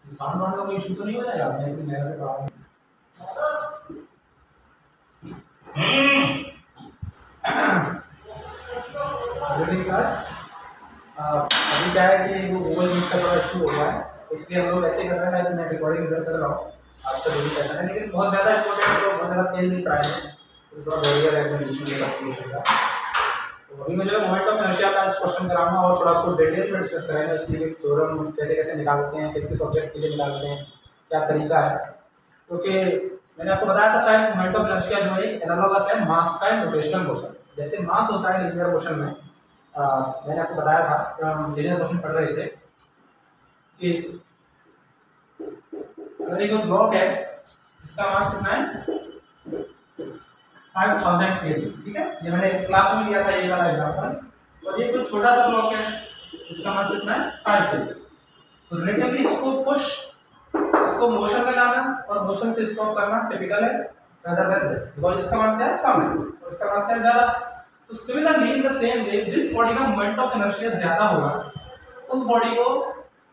Sound wound का कोई issue तो नहीं हो जाएगा? मैं इतनी मेरे से पढ़ाऊँ। Good class. अभी क्या है कि वो गूगल मीट का थोड़ा इशू हो गया है, इसलिए हम लोग ऐसे कर रहे हैं। मैं रिकॉर्डिंग इधर कर रहा हूँ, आपका जो भी सेशन है, लेकिन बहुत ज़्यादा इंपॉर्टेंट है तो बहुत ज़्यादा तेज नहीं पढ़ाएंगे, तो थोड़ा बैरियर है अपने बीच में का। तो अभी मैं जो मोमेंट ऑफ इनर्शिया का क्वेश्चन कराऊंगा और थोड़ा उसको डिटेल में डिस्कस करेंगे, उसकी थ्योरम कैसे कैसे निकालते हैं, किस किस ऑब्जेक्ट के लिए निकालते हैं, क्या तरीका है। क्योंकि मैंने आपको बताया था शायद मोमेंट ऑफ इनर्शिया जो है एनालॉगस है मास का रोटेशनल मोशन। जैसे मास होता है लीनियर मोशन में, मैंने आपको बताया था जब हम लीनियर मोशन पढ़ रहे थे कि अगर एक ब्लॉक है, इसका मास कितना है 5000 kg, ठीक है। ये मैंने क्लास में लिया था ये वाला एग्जांपल। और ये कोई छोटा सा ब्लॉक है, इसका मास कितना है 5 kg। तो रिलेटिवली इसको मोशन में लाना और मोशन से स्टॉप करना टिपिकल है rather than this, बिकॉज़ इसका मास है कम है और इसका मास है ज्यादा। तो similarly in the same way जिस बॉडी का मोमेंट ऑफ इनर्शिया ज्यादा होगा उस बॉडी को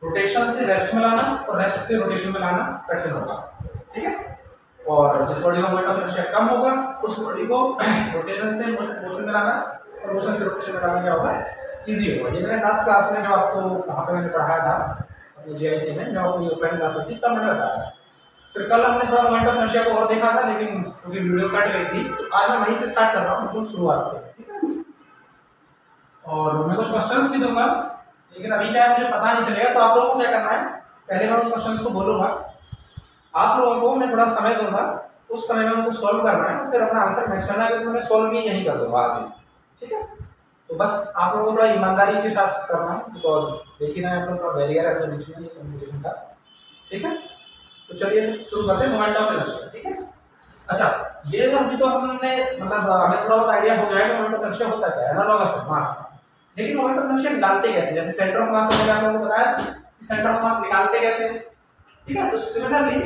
रोटेशन से रेस्ट में लाना और रेस्ट से रोटेशन में लाना कठिन होगा, ठीक है। और जिस बॉडी का मोमेंट ऑफ इनर्शिया कम होगा उस बॉडी को रोटेशन से मोशन में लाना और मोशन से रोटेशन में लाना क्या होगा, इजी होगा। ये मैंने लास्ट क्लास में जो आपको वहाँ पे मैंने पढ़ाया था अपने जीआईसी में, जो अपनी ऑफलाइन क्लास होती तब मैंने बताया था। फिर कल हमने थोड़ा मोमेंट ऑफ इनर्शिया को और देखा था, लेकिन क्योंकि वीडियो कट गई थी तो आज मैं वहीं से स्टार्ट कर रहा हूँ, बिल्कुल शुरुआत से, ठीक है। और मैं कुछ क्वेश्चंस भी दूंगा, लेकिन अभी क्या है मुझे पता नहीं चलेगा, तो आप लोगों को क्या करना है, पहले मैं उन क्वेश्चंस को बोलूंगा, आप लोगों को मैं थोड़ा समय दूंगा, उस समय में उनको सॉल्व करना है, फिर अपना आंसर मैच करना है, क्योंकि मैं सॉल्व भी यहीं कर दूंगा आज ही, ठीक है। तो बस आप लोगों को थोड़ा ईमानदारी के साथ करना है, बिकॉज देखिए ना अपना थोड़ा बैरियर है अपने बीच में कम्युनिकेशन का, ठीक है। तो चलिए शुरू करते हैं मोमेंट ऑफ इनर्शिया, ठीक है। अच्छा, ये अभी तो हमने मतलब हमें थोड़ा बहुत आइडिया हो गया है कि मोमेंट ऑफ इनर्शिया होता क्या है, एनालॉगस है मास का। लेकिन मोमेंट ऑफ इनर्शिया निकालते कैसे, जैसे सेंटर ऑफ मास मैंने आपको बताया कि सेंटर ऑफ मास निकालते कैसे, ठीक है। तो सिमिलरली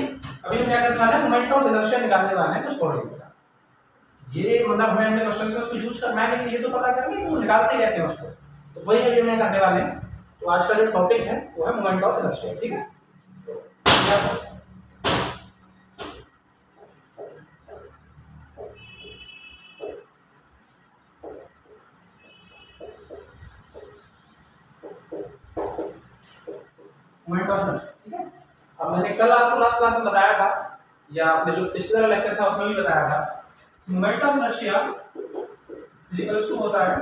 अभी हम क्या करने वाले हैं, मोमेंट ऑफ इनर्शिया निकालने वाले हैं कुछ बॉडीज का। ये मतलब हमें अपने क्वेश्चंस में उसको यूज करना है, लेकिन ये तो पता करना है कि वो निकालते कैसे हैं उसको, तो वही अभी हम करने वाले हैं। तो आज का जो टॉपिक है वो है मोमेंट ऑफ इनर्शिया, ठीक है। मोमेंट ऑफ इनर्शिया, ठीक है। अब मैंने कल आपको लास्ट क्लास में बताया था, या अपने जो पिछले लेक्चर था उसमें भी बताया था, moment of inertia equals to होता है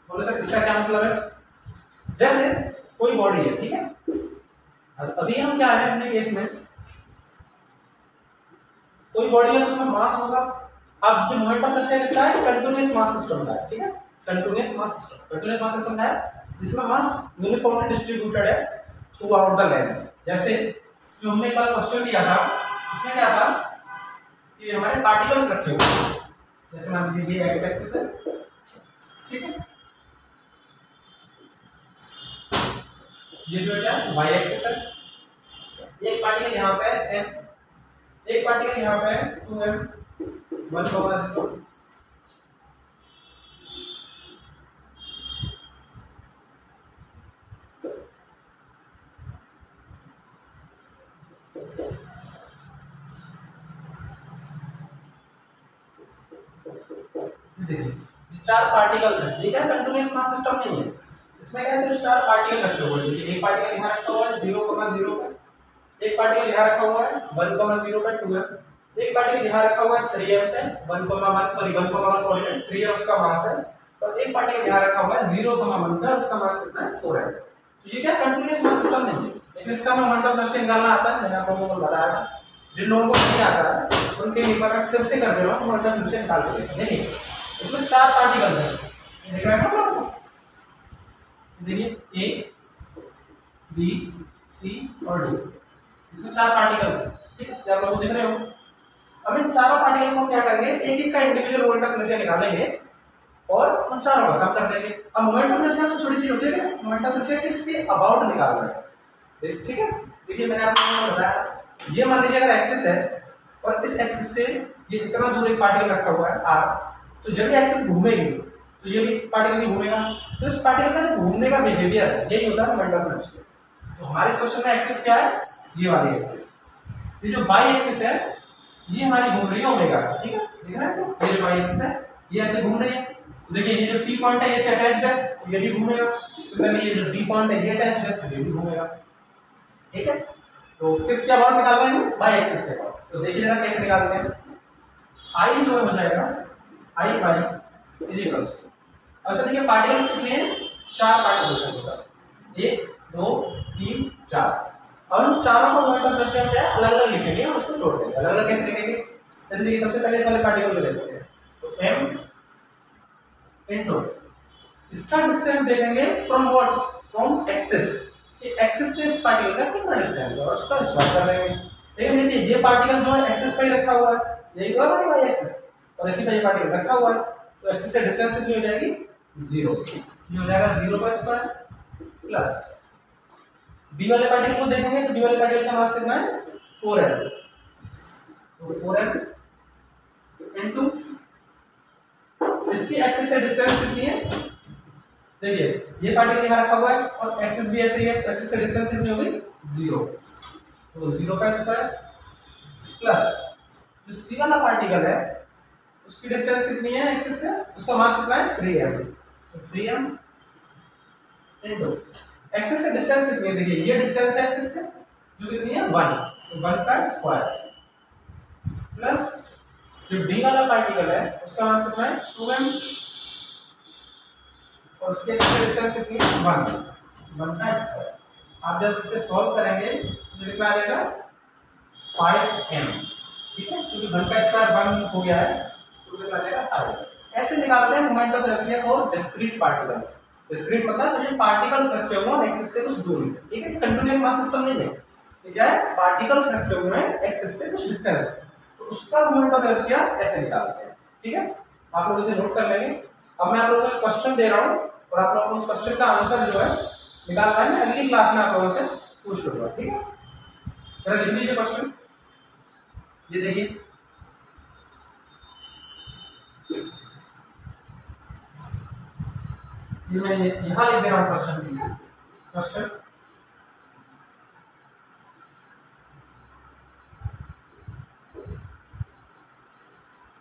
बोले सर इसका क्या मतलब है, जैसे कोई बॉडी है, ठीक है। अभी हम क्या है अपने केस में, कोई बॉडी है उसमें मास होगा। अब जो मोमेंट ऑफ इनर्शिया किसका है, कंटीन्यूअस मास सिस्टम का है, ठीक है। कंटीन्यूअस मास सिस्टम का है जिसमें मास यूनिफॉर्मली डिस्ट्रीब्यूटेड है थ्रू आउट द लेंथ। जैसे जो हमने कल क्वेश्चन दिया था उसमें क्या था कि हमारे पार्टिकल्स रखे हुए हैं, जैसे मान लीजिए ये एक्स एक्सिस है, ठीक है, ये जो है वाई एक्सिस है, एक पार्टिकल यहाँ पे है m, एक पार्टिकल यहाँ पे है 2m 1,0। चार पार्टिकल्स हैं, ठीक है, कंटीन्यूअस मास सिस्टम नहीं है। इसमें क्या सिर्फ चार पार्टिकल रखे हुए हैं, एक पार्टिकल यहाँ रखा हुआ है 0,0 पे, एक पार्टिकल यहाँ रखा हुआ है 1,0 पे 2m, एक पार्टिकल यहाँ रखा हुआ है 3m पे 1,1 पॉइंट 3 है उसका मास है, और एक पार्टिकल यहाँ रखा हुआ है 0,1 पे उसका मास कितना है 4 है। तो ये क्या कंटीन्यूअस मास सिस्टम नहीं है, लेकिन इसका मोमेंट ऑफ इनर्शिया निकालना आता है। मैंने आप लोगों को बताया था, जिन लोगों को नहीं आता है उनके लिए मैं फिर से कर दे रहा हूँ मोमेंट ऑफ इनर्शिया निकाल के। देखिए इसमें चार पार्टिकल्स हैं, दिख रहा है ना आपको, देखिए ए बी सी और डी, इसमें चार पार्टिकल्स हैं, ठीक है, आप लोगों को दिख रहे हो। अब इन चारों पार्टिकल्स को क्या करेंगे, एक एक का इंडिविजुअल मोमेंट ऑफ इनर्शिया निकालेंगे और उन चारों का सम कर देंगे। अब मोमेंट ऑफ इनर्शिया से छोटी चीज होती है, मोमेंट ऑफ इनर्शिया किसके अबाउट निकाल रहे हैं, ठीक है। देखिए मैंने आपको बताया, ये मान लीजिए अगर एक्सिस है और इस एक्सिस से ये इतना दूर एक पार्टिकल रखा हुआ है r, तो जब ये एक्सिस घूमेगी तो ये भी पार्टिकल भी घूमेगा। तो इस पार्टिकल का जो घूमने का बिहेवियर है यही होता है मोमेंट ऑफ इनर्शिया। तो हमारे इस क्वेश्चन में एक्सिस क्या है, ये वाली एक्सिस। ये जो वाई एक्सिस है ये हमारी घूम रही है ओमेगा से, ठीक है, दिख रहा है तो ये जो वाई एक्सिस है ये ऐसे घूम रही है। तो देखिए ये जो सी पॉइंट है ये से अटैच्ड है तो ये भी घूमेगा, सिमिलरली ये जो डी पॉइंट है ये अटैच्ड है तो ये भी घूमेगा, ठीक है। तो किसके अबाउट निकाल रहे हैं, वाई एक्सिस के अबाउट। तो देखिए जरा कैसे निकालते हैं। आई जो है हो जाएगा आई वाई इज इक्वल्स, अच्छा देखिए पार्टिकल्स कितने हैं, 4 पार्टिकल्स हैं टोटल, 1 2 3 4। और उन चारों का मोमेंट ऑफ इनर्शिया क्या है, अलग अलग लिखेंगे और उसको जोड़ देंगे। अलग अलग कैसे लिखेंगे, जैसे देखिए सबसे पहले इस वाले पार्टिकल को लेते हैं तो m इनटू इसका डिस्टेंस देखेंगे फ्रॉम व्हाट, फ्रॉम एक्सिस, कि एक्सिस से इस पार्टिकल का कितना डिस्टेंस है और उसका स्क्वायर कर लेंगे। लेकिन देखिए ये पार्टिकल जो है एक्सिस पे ही रखा हुआ है, यही तो है वाई एक्सिस, और इसी पे ये पार्टिकल रखा हुआ है तो एक्सिस से डिस्टेंस कितनी हो जाएगी 0, ये हो जाएगा 0 का स्क्वायर प्लस बी वाले पार्टिकल को देखेंगे तो बी वाले पार्टिकल का मास कितना है 4m, तो 4m इनटू इसकी एक्सिस से डिस्टेंस कितनी है, देखिए ये पार्टिकल यहाँ रखा हुआ है और एक्सिस भी ऐसे ही है तो एक्सिस से डिस्टेंस कितनी होगी 0, तो 0 का स्क्वायर प्लस जो सी वाला पार्टिकल है उसकी डिस्टेंस कितनी है एक्सिस से, उसका मास कितना है 3m, तो 3m इनटू एक्सिस से डिस्टेंस कितनी है, देखिए ये डिस्टेंस है एक्सिस से जो कितनी है 1, तो 1 का स्क्वायर प्लस जो डी वाला पार्टिकल है उसका मास कितना है 2m और उसके डिस्टेंस कितनी है 1 का स्क्वायर। आप जब इसे सॉल्व करेंगे तो कितना आ जाएगा 5m, ठीक है, क्योंकि 1 का स्क्वायर 1 हो गया है तो कितना आ जाएगा 5। ऐसे निकालते हैं moment of inertia for discrete particles. Discrete मतलब जो पार्टिकल्स रखे हुए हैं एक्सिस से कुछ दूरी पे, ठीक है, कंटीन्यूअस मास सिस्टम नहीं है, ये क्या है पार्टिकल्स रखे हुए हैं एक्सिस से कुछ डिस्टेंस, तो उसका मोमेंट ऑफ इनर्शिया ऐसे निकालते हैं, ठीक है। आप लोग इसे नोट कर लेंगे। अब मैं आप लोगों को क्वेश्चन दे रहा हूं और आप लोगों को उस क्वेश्चन का आंसर जो है निकालना है, मैं अगली क्लास में आप लोगों से पूछ लूंगा, ठीक है। जरा लिख लीजिए क्वेश्चन, ये देखिए ये मैं यहाँ लिख दे रहा हूँ क्वेश्चन, क्वेश्चन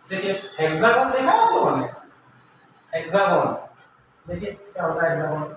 देखिए हेक्सागोन देखा है आप लोगों ने, हेक्सागोन देखिए क्या होता है हेक्सागोन,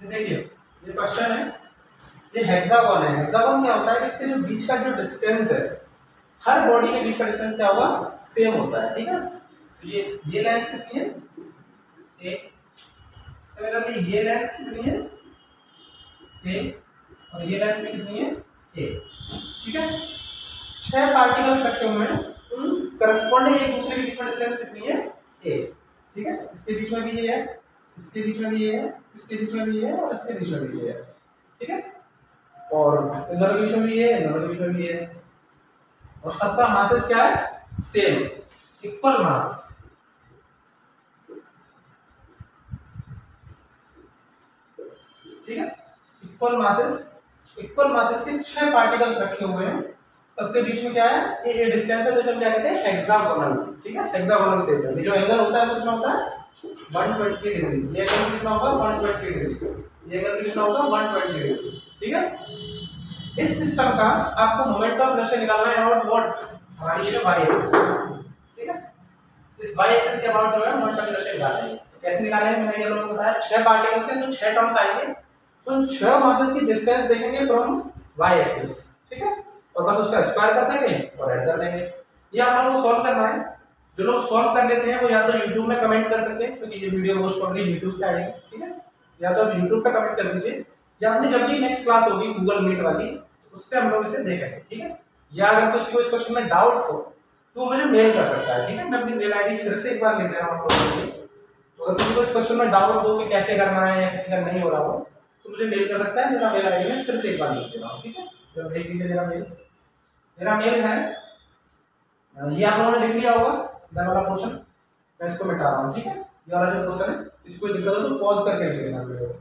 देखिए ये क्वेश्चन है, ये हेक्सागोन है। हेक्सागोन क्या होता है कि इसके जो बीच का जो डिस्टेंस है, हर बॉडी के बीच का डिस्टेंस क्या होगा सेम होता है, ठीक है। तो ये लेंथ कितनी है a, सिमिलरली ये लेंथ कितनी है a और ये लेंथ भी कितनी है a, ठीक है। 6 पार्टिकल्स रखे हुए हैं, उन करस्पॉन्डिंग एक दूसरे के बीच में डिस्टेंस कितनी है a, ठीक है। इसके बीच में भी ये है, इसके बीच में भी ये है, इसके बीच में भी ये है और इसके बीच में भी ये है, ठीक है। और इन दोनों के बीच में भी ये है, इन दोनों के बीच में भी ये है, और सबका मासेस क्या है सेम, इक्वल मास, ठीक है। इक्वल मासेस के 6 पार्टिकल्स रखे हुए हैं, सबके बीच में क्या है ये डिस्टेंस है, जो हम क्या कहते हैं हेक्सागोनल, ठीक है, हेक्सागोनल शेप है। ये जो एंगल होता है वो कितना होता है 120 डिग्री, ये एंगल कितना होगा 120 डिग्री, ये एंगल कितना होगा 120 डिग्री, ठीक है। इस सिस्टम का आपको मोमेंट ऑफ इनर्शिया निकालना है अबाउट व्हाट, हमारी ये जो y एक्सिस है, ठीक है। इस y एक्सिस के अबाउट जो है मोमेंट ऑफ इनर्शिया निकालना है। तो कैसे निकालेंगे, मैंने ये लोगों को बताया 6 पार्टिकल्स हैं तो 6 टर्म्स आएंगे, तो 6 मासेस की डिस्टेंस देखेंगे फ्रॉम y एक्सिस, ठीक है, और बस उसका स्क्वायर कर देंगे और ऐड कर देंगे। ये आप लोगों को सॉल्व करना है। जो लोग सॉल्व कर लेते हैं वो या तो यूट्यूब में कमेंट कर सकते हैं, क्योंकि ये वीडियो मोस्ट प्रोबेबली यूट्यूब पे आएगी, ठीक है, या तो आप यूट्यूब पे कमेंट कर दीजिए, या अपनी जब भी नेक्स्ट क्लास होगी गूगल मीट वाली उस पर हम लोग इसे देखेंगे, ठीक है। या अगर किसी को इस क्वेश्चन में डाउट हो तो वो मुझे मेल कर सकता है, ठीक है। मैं अपनी मेल आईडी फिर से एक बार लिख दे रहा हूँ आपको, तो अगर किसी को इस क्वेश्चन में डाउट हो कि कैसे करना है या किसी का नहीं हो रहा हो तो मुझे मेल कर सकता है। मेरा मेल आईडी में फिर से एक बार लिख दे रहा हूँ, ठीक है। जब देख लीजिए मेरा मेल है, ये आप लोगों ने लिख लिया होगा इधर वाला पोर्शन, मैं इसको मिटा रहा हूँ, ठीक है। ये वाला जो पोर्शन है इसको दिक्कत हो तो पॉज करके लिख लेना वीडियो को।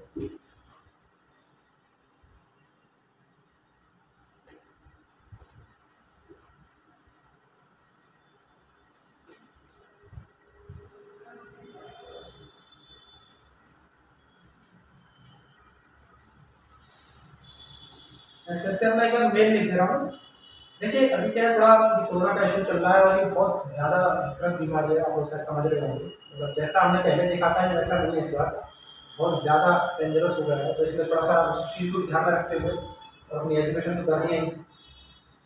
फिर से मैं एक बार मेल लिख दे रहा हूँ। देखिए अभी क्या है, थोड़ा कोरोना का इशू चल रहा है और ये बहुत ज़्यादा विकराल बीमारी है, आप लोग शायद समझ रहे होंगे। मतलब जैसा हमने पहले देखा था वैसा नहीं है इस बार, बहुत ज़्यादा डेंजरस हो गया है। तो इसलिए थोड़ा सा उस चीज़ को ध्यान में रखते हुए और अपनी एजुकेशन तो करनी है,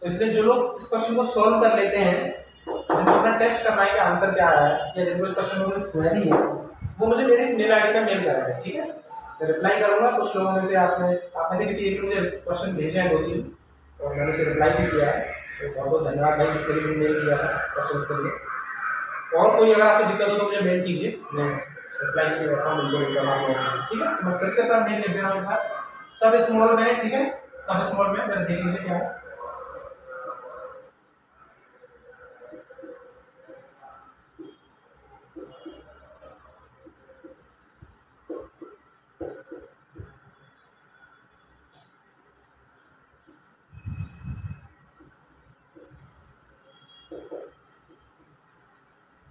तो इसलिए जो लोग इस क्वेश्चन को सॉल्व कर लेते हैं, जिनको अपना टेस्ट करना है कि आंसर क्या आया है या जिनको इस क्वेश्चन में क्वेरी है, वो मुझे मेरी इस मेल आई डी पर मेल करेंगे, ठीक है। मैं रिप्लाई करूँगा। कुछ लोगों में से आप में से किसी एक ने मुझे क्वेश्चन भेजे हैं 2-3 और मैंने उसे रिप्लाई भी किया है, तो बहुत बहुत धन्यवाद भाई जिसके लिए मेल किया था क्वेश्चन के लिए। और कोई अगर आपको दिक्कत हो तो मुझे मेल कीजिए, मैं रिप्लाई के लिए बैठा हूँ, बिल्कुल एकदम, ठीक है। मैं फिर से अपना मेल लिख दे रहा हूँ, सब स्मॉल में, ठीक है, सब स्मॉल में, मैं देख लीजिए क्या है।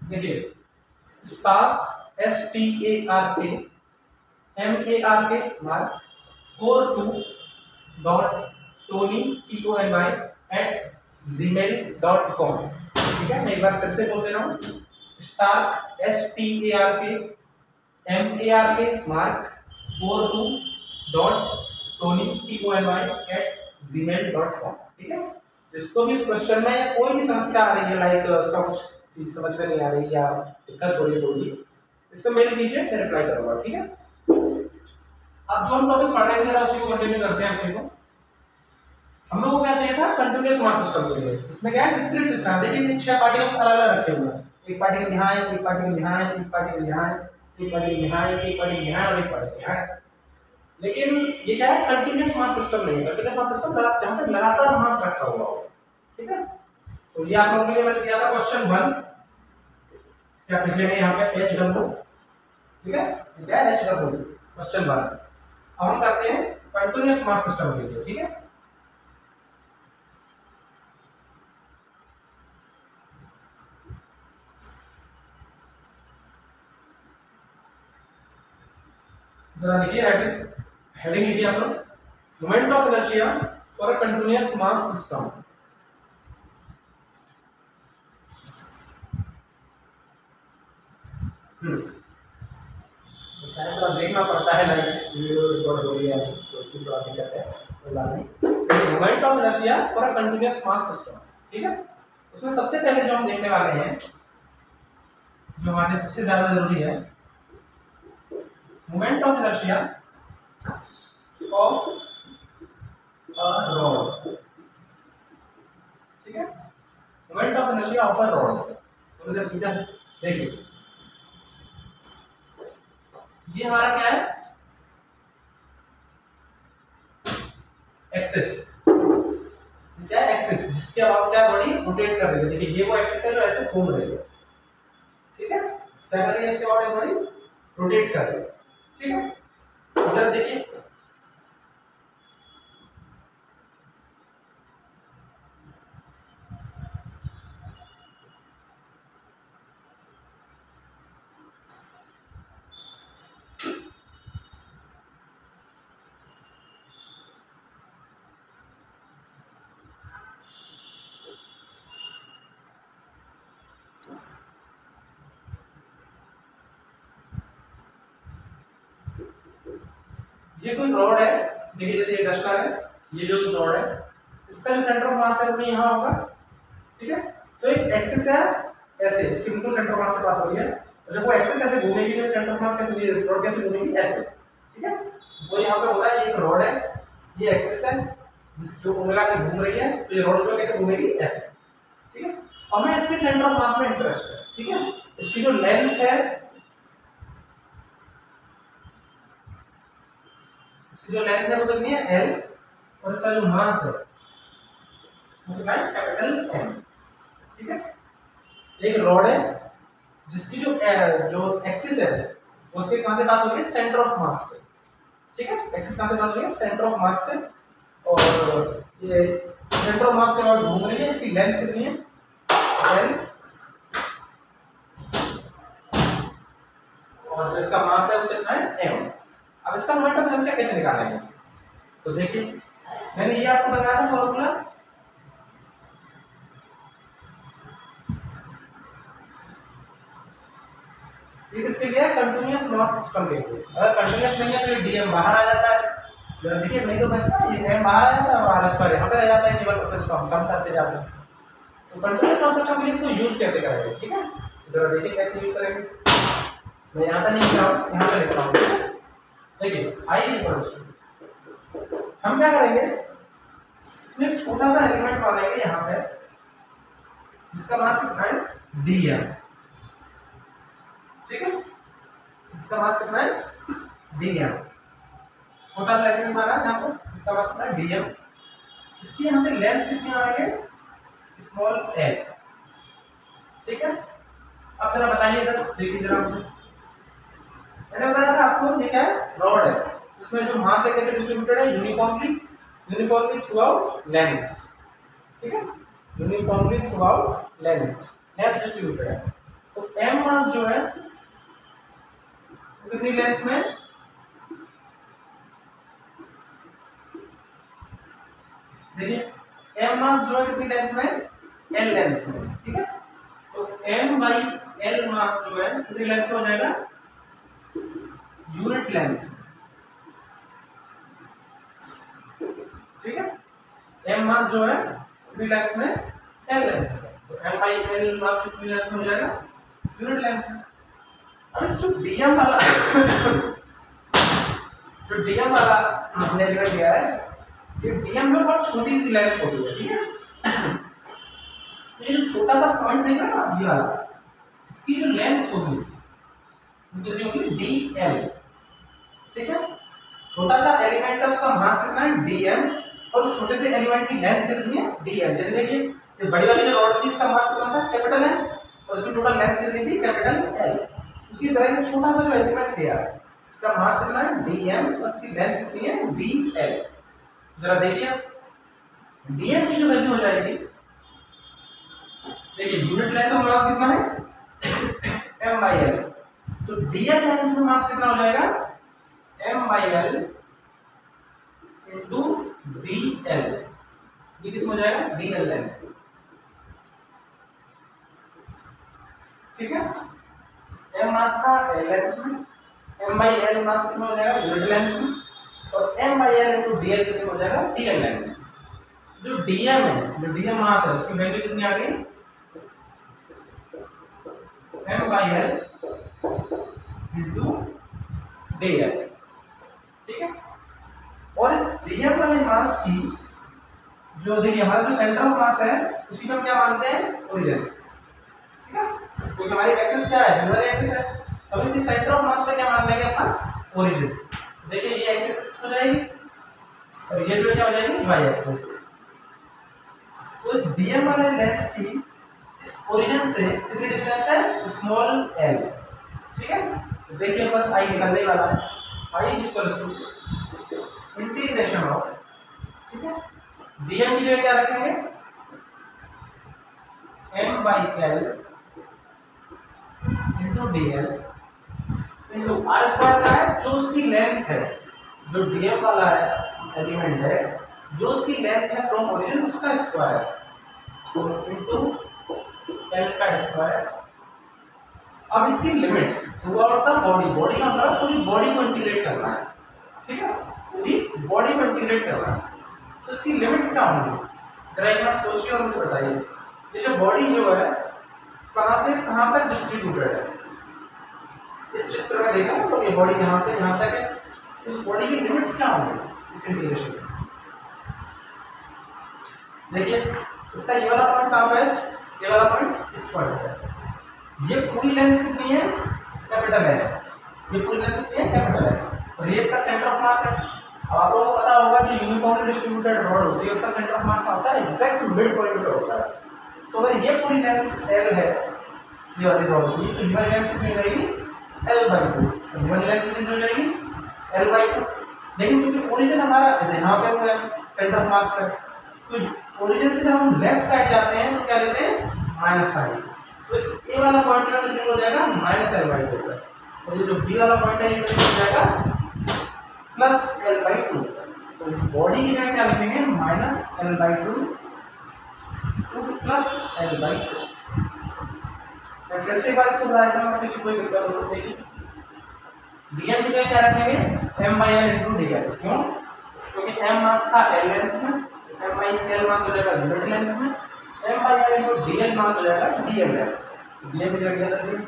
देखिए Stark STARK MARK mark 42.tony@gmail.com, ठीक है। मैं एक बार फिर से बोल दे रहा हूँ, स्टार्क STARK मार्क 42.tony@gmail.com, ठीक है। जिसको भी इस क्वेश्चन में या कोई भी समस्या आ रही है, लाइक उसका कुछ चीज समझ में नहीं आ रही या दिक्कत हो रही है कोई भी, इसको मेल कीजिए, मैं रिप्लाई करूंगा, ठीक है। अब जो हम टॉपिक पढ़ रहे थे उसी को कंटिन्यू करते हैं अपने को। हम लोगों को क्या चाहिए था, कंटीन्यूअस मास सिस्टम के लिए। इसमें क्या है, डिस्क्रीट सिस्टम। देखिए 6 पार्टिकल्स अलग अलग रखे हुए हैं, एक पार्टिकल यहाँ है, एक पार्टिकल यहाँ है, एक पार्टिकल यहाँ है, एक पार्टिकल यहाँ है, एक पार्टिकल यहाँ है और एक पार्टिकल यहाँ है। लेकिन ये क्या है, कंटीन्यूअस मास सिस्टम नहीं है। कंटीन्यूअस मास सिस्टम जहाँ पे लगातार मास रखा हुआ हो, ठीक है। तो ये आप लोगों के लिए मैंने दिया था क्वेश्चन 1, आप लिख लेंगे यहाँ पे HW, ठीक है, क्या है HW क्वेश्चन 1। अब हम करते हैं कंटीन्यूअस मास सिस्टम के लिए, ठीक है। जरा लिखिए, हेडिंग लिखिए आप लोग, moment of inertia for a continuous mass system. थोड़ा देखना पड़ता है, लाइक वीडियो रिकॉर्ड हो रही है तो इसकी थोड़ा दिक्कत है, कोई बात नहीं। Moment of inertia for a continuous mass system, ठीक है। उसमें सबसे पहले जो हम देखने वाले हैं, जो हमारे सबसे ज्यादा जरूरी है, moment of inertia of a rod, ठीक है। Moment of inertia of a rod, तो देखिए ये हमारा क्या है, एक्सिस, क्या है एक्सिस, जिसके अब क्या बॉडी रोटेट कर रही है। देखिए ये वो एक्सिस है जो ऐसे घूम रही है, ठीक है। क्या कर रही है, इसके बाद बॉडी रोटेट कर रही है, ठीक है। जरा देखिए ये कोई रॉड है, देखिए जैसे ये डस्टर है, ये जो रॉड है इसका जो सेंटर ऑफ मास है वो यहाँ होगा, ठीक है। तो एक एक्सिस है ऐसे, इसकी बिल्कुल सेंटर ऑफ मास से पास हो रही है, और जब वो एक्सिस ऐसे घूमेगी तो सेंटर ऑफ मास कैसे, रॉड कैसे घूमेगी, ऐसे, ठीक है। तो यहाँ पे हो रहा है, ये एक रॉड है, ये एक्सिस है जिस जो ओमेगा से घूम रही है, तो ये रॉड जो कैसे घूमेगी, ऐसे, ठीक है। हमें इसके सेंटर ऑफ मास में इंटरेस्ट है, ठीक है। इसकी जो लेंथ है, इसकी जो लेंथ है वो कितनी है, L, और इसका जो मास है वो कितना है, कैपिटल M, ठीक है। एक रॉड है जिसकी जो एक्सिस है उसके कहां से पास हो रही है, सेंटर ऑफ मास से, ठीक है। एक्सिस कहां से पास हो रही है, सेंटर ऑफ मास से, और ये सेंटर ऑफ मास के बाद घूम रही है, इसकी लेंथ कितनी है, L, और जो इसका मास है वो कितना है, M। अब इसका मोमेंट ऑफ इनर्शिया कैसे निकालेंगे, तो देखिए मैंने ये आपको बताया था फॉर्मूला, ये किसके लिए, कंटीन्यूअस मास सिस्टम के लिए। अगर कंटीन्यूअस नहीं है तो ये डीएम बाहर आ जाता है, देखिए नहीं तो बस ये एम बाहर आ जाता है और आर स्क्वायर यहाँ पे रह जाता है, केवल तो इसको हम सम करते जाते हैं। तो कंटीन्यूअस मास सिस्टम के लिए इसको यूज कैसे करेंगे, ठीक है, जरा देखिए कैसे यूज करेंगे। मैं यहाँ पे नहीं लिख रहा हूँ, यहाँ पे लिख रहा हूँ, देखिए आई इक्वल्स टू, हम क्या करेंगे, इसमें एक छोटा सा एलिमेंट बनाएंगे यहाँ पे, जिसका मास कितना है, डीएम, ठीक है। इसका मास कितना है, डीएम, छोटा सा एलिमेंट माना यहाँ पर, इसका मास कितना है, डीएम। इसकी यहाँ से लेंथ कितनी मानेंगे, स्मॉल एल, ठीक है। अब जरा बताइए इधर, देखिए जरा, मैंने बताया था आपको ये क्या है, रॉड है, इसमें जो मास है कैसे डिस्ट्रीब्यूटेड है, यूनिफॉर्मली थ्रू आउट लेंथ, ठीक है, uniformly through out length distributed है। तो एम मास जो है कितनी लेंथ में, देखिए एम मास जो है कितनी लेंथ में, एल लेंथ में, ठीक है। तो एम बाई एल मास जो है कितनी लेंथ में हो जाएगा, यूनिट लेंथ, ठीक है। एम मास जो है कितनी लेंथ में, एल लेंथ में, तो एम बाई एल मास कितनी लेंथ में हो जाएगा, यूनिट लेंथ में। अब इस जो डीएम वाला हमने एलिमेंट लिया है, ये डीएम में बहुत छोटी सी लेंथ होती है, ठीक है। ये जो छोटा सा पॉइंट देख रहे हैं ना, ये वाला, इसकी जो लेंथ होगी वो कितनी होगी, डीएल, ठीक है। छोटा सा एलिमेंट है, उसका मास कितना है, डीएम, और उस छोटे से एलिमेंट की लेंथ कितनी है, डीएल। जैसे देखिए ये बड़ी वाली जो रॉड थी, इसका मास कितना था, कैपिटल है, और उसकी टोटल लेंथ कितनी थी, कैपिटल एल। उसी तरह से छोटा सा जो एलिमेंट लिया है, इसका मास कितना है, डीएम, और इसकी लेंथ कितनी है, डीएल। जरा देखिए डीएम की जो वैल्यू हो जाएगी, देखिए यूनिट लेंथ ऑफ मास कितना है, एम बाई एल, तो डीएल लेंथ में मास कितना हो जाएगा, M by L into D L, ये किस में हो जाएगा, डी एल लेंथ, ठीक है। एम मास था एल लेंथ में, एम बाई एल मास कितना हो जाएगा, यूनिट लेंथ में, और M by L into D L कितना हो जाएगा, डी एल लेंथ। जो डीएम है, जो डीएम मास है, उसकी वैल्यू कितनी आ गई, M by L into D L, ठीक है। और इस डीएम वाले मास की जो देखिए हमारा जो सेंटर ऑफ मास है, उसकी हम क्या मानते हैं, ओरिजिन, ठीक है, क्योंकि हमारी एक्सिस क्या है, यूलर एक्सिस है। अब इसी सेंटर ऑफ मास पे क्या मान लेंगे अपना, ओरिजिन। देखिए ये एक्सिस हो जाएगी और ये जो क्या हो जाएगी, वाई एक्सिस। तो इस डीएम वाले लेंथ की इस ओरिजिन से कितनी डिस्टेंस है, स्मॉल एल, ठीक है। तो देखिए बस आई निकलने वाला है, I equals to integration of, ठीक है, डीएम की जगह क्या रखेंगे, M by L into D L into R square का है, जो उसकी लेंथ है, जो डीएम वाला है एलिमेंट है, जो उसकी लेंथ है फ्रॉम ओरिजिन, उसका स्क्वायर, इंटू एल का स्क्वायर। अब इसकी limits through out the body, body का मतलब पूरी बॉडी को इंटीग्रेट करना है, ठीक है, पूरी बॉडी को इंटीग्रेट करना है। तो इसकी लिमिट्स क्या होंगी, जरा एक बार सोचिए और मुझे बताइए। ये जो बॉडी जो है, कहाँ से कहाँ तक डिस्ट्रीब्यूटेड है। इस चित्र में देखा तो ये बॉडी यहाँ से यहाँ तक है, उस बॉडी की लिमिट्स क्या होंगी इस इंटीग्रेशन में। देखिए इसका ये वाला पॉइंट कहाँ पे है, ये वाला पॉइंट इस पॉइंट पे। ये पूरी लेंथ कितनी है, कैपिटल है, ये पूरी लेंथ कितनी है, कैपिटल है, और ये इसका सेंटर ऑफ मास है। अब आप लोगों को पता होगा कि यूनिफॉर्मली डिस्ट्रीब्यूटेड रॉड होती है, उसका सेंटर ऑफ मास होता है एग्जैक्ट मिड पॉइंट पे होता है। तो अगर ये पूरी लेंथ एल है, ये वाली रॉड की, तो ये वाली लेंथ कितनी हो जाएगी, L/2, तो ये वाली लेंथ कितनी हो जाएगी, L/2। लेकिन क्योंकि ओरिजिन हमारा यहाँ पे हुआ है सेंटर ऑफ मास का, तो ओरिजिन से जब हम लेफ्ट साइड जाते हैं तो क्या लेते हैं, माइनस साइन। तो इस ए वाला पॉइंट का कितना हो जाएगा, -L/2, और ये जो बी वाला पॉइंट है ये कितना हो जाएगा, +L/2। तो बॉडी की जगह क्या लिखेंगे, -L/2 +L/2। मैं फिर से एक बार इसको बताया था, किसी कोई दिक्कत हो तो देखिए, dm की जगह क्या रखेंगे, m/l/dl। क्यों, क्योंकि m मास था l लेंथ में, m/l मास हो जाएगा यूनिट लेंथ में, m/l/dl मास हो जाएगा dl लेंथ। dm की जगह रख दिया,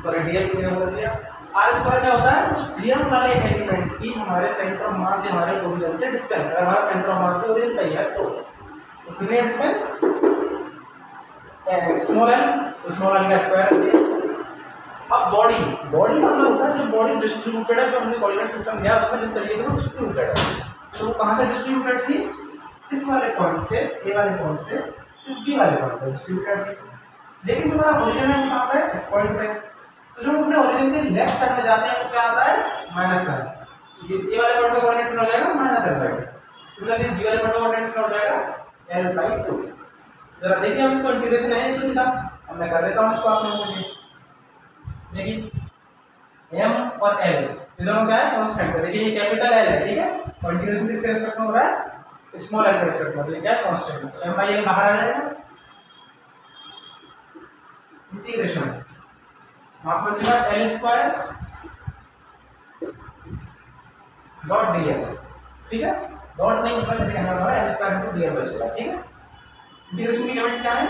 सॉरी dl की जगह रख दिया। r² क्या होता है, उस dm वाले एलिमेंट की हमारे सेंटर ऑफ मास या हमारे ओरिजिन से डिस्टेंस। अगर हमारा सेंटर ऑफ मास पे ओरिजिन पे है तो कितनी डिस्टेंस, स्मॉल l, तो स्मॉल l का स्क्वायर रख दिया। अब बॉडी मतलब होता है जो बॉडी डिस्ट्रीब्यूटेड है, जो हमने कोऑर्डिनेट सिस्टम दिया उसमें जिस तरीके से वो डिस्ट्रीब्यूटेड है, तो वो कहाँ से डिस्ट्रीब्यूटेड थी, इस वाले पॉइंट से, ए वाले पॉइंट से इस बी वाले पॉइंट पे डिस्ट्रीब्यूटेड थी। लेकिन जो हमारा ओरिजिन है वो कहाँ पे, इस पॉइंट पे। तो जब हम अपने ओरिजिन के लेफ्ट साइड में जाते हैं तो क्या आता है, माइनस साइन। ये ए वाले पॉइंट का कोऑर्डिनेट कितना हो जाएगा, -L/2। सिमिलरली इस बी वाले पॉइंट का कोऑर्डिनेट कितना हो जाएगा, L/2। जरा देखिए हम इसको इंटीग्रेशन है तो सीधा अब मैं कर देता हूँ इसको आप लोगों के लिए। देखिए m और l ये दोनों क्या है, कांस्टेंट है। देखिए ये कैपिटल L है, ठीक है, और इंटीग्रेशन किसके रिस्पेक्ट में हो रहा है, स्मॉल l के रिस्पेक्ट में। तो ये क्या है, कांस्टेंट है, m/l बाहर आ जाएगा, इंटीग्रेशन वहां बचेगा L² डॉट dl, ठीक है, डॉट नहीं मतलब कहना हमारा L² dl बचेगा, ठीक है। इंटीग्रेशन की लिमिट्स क्या है,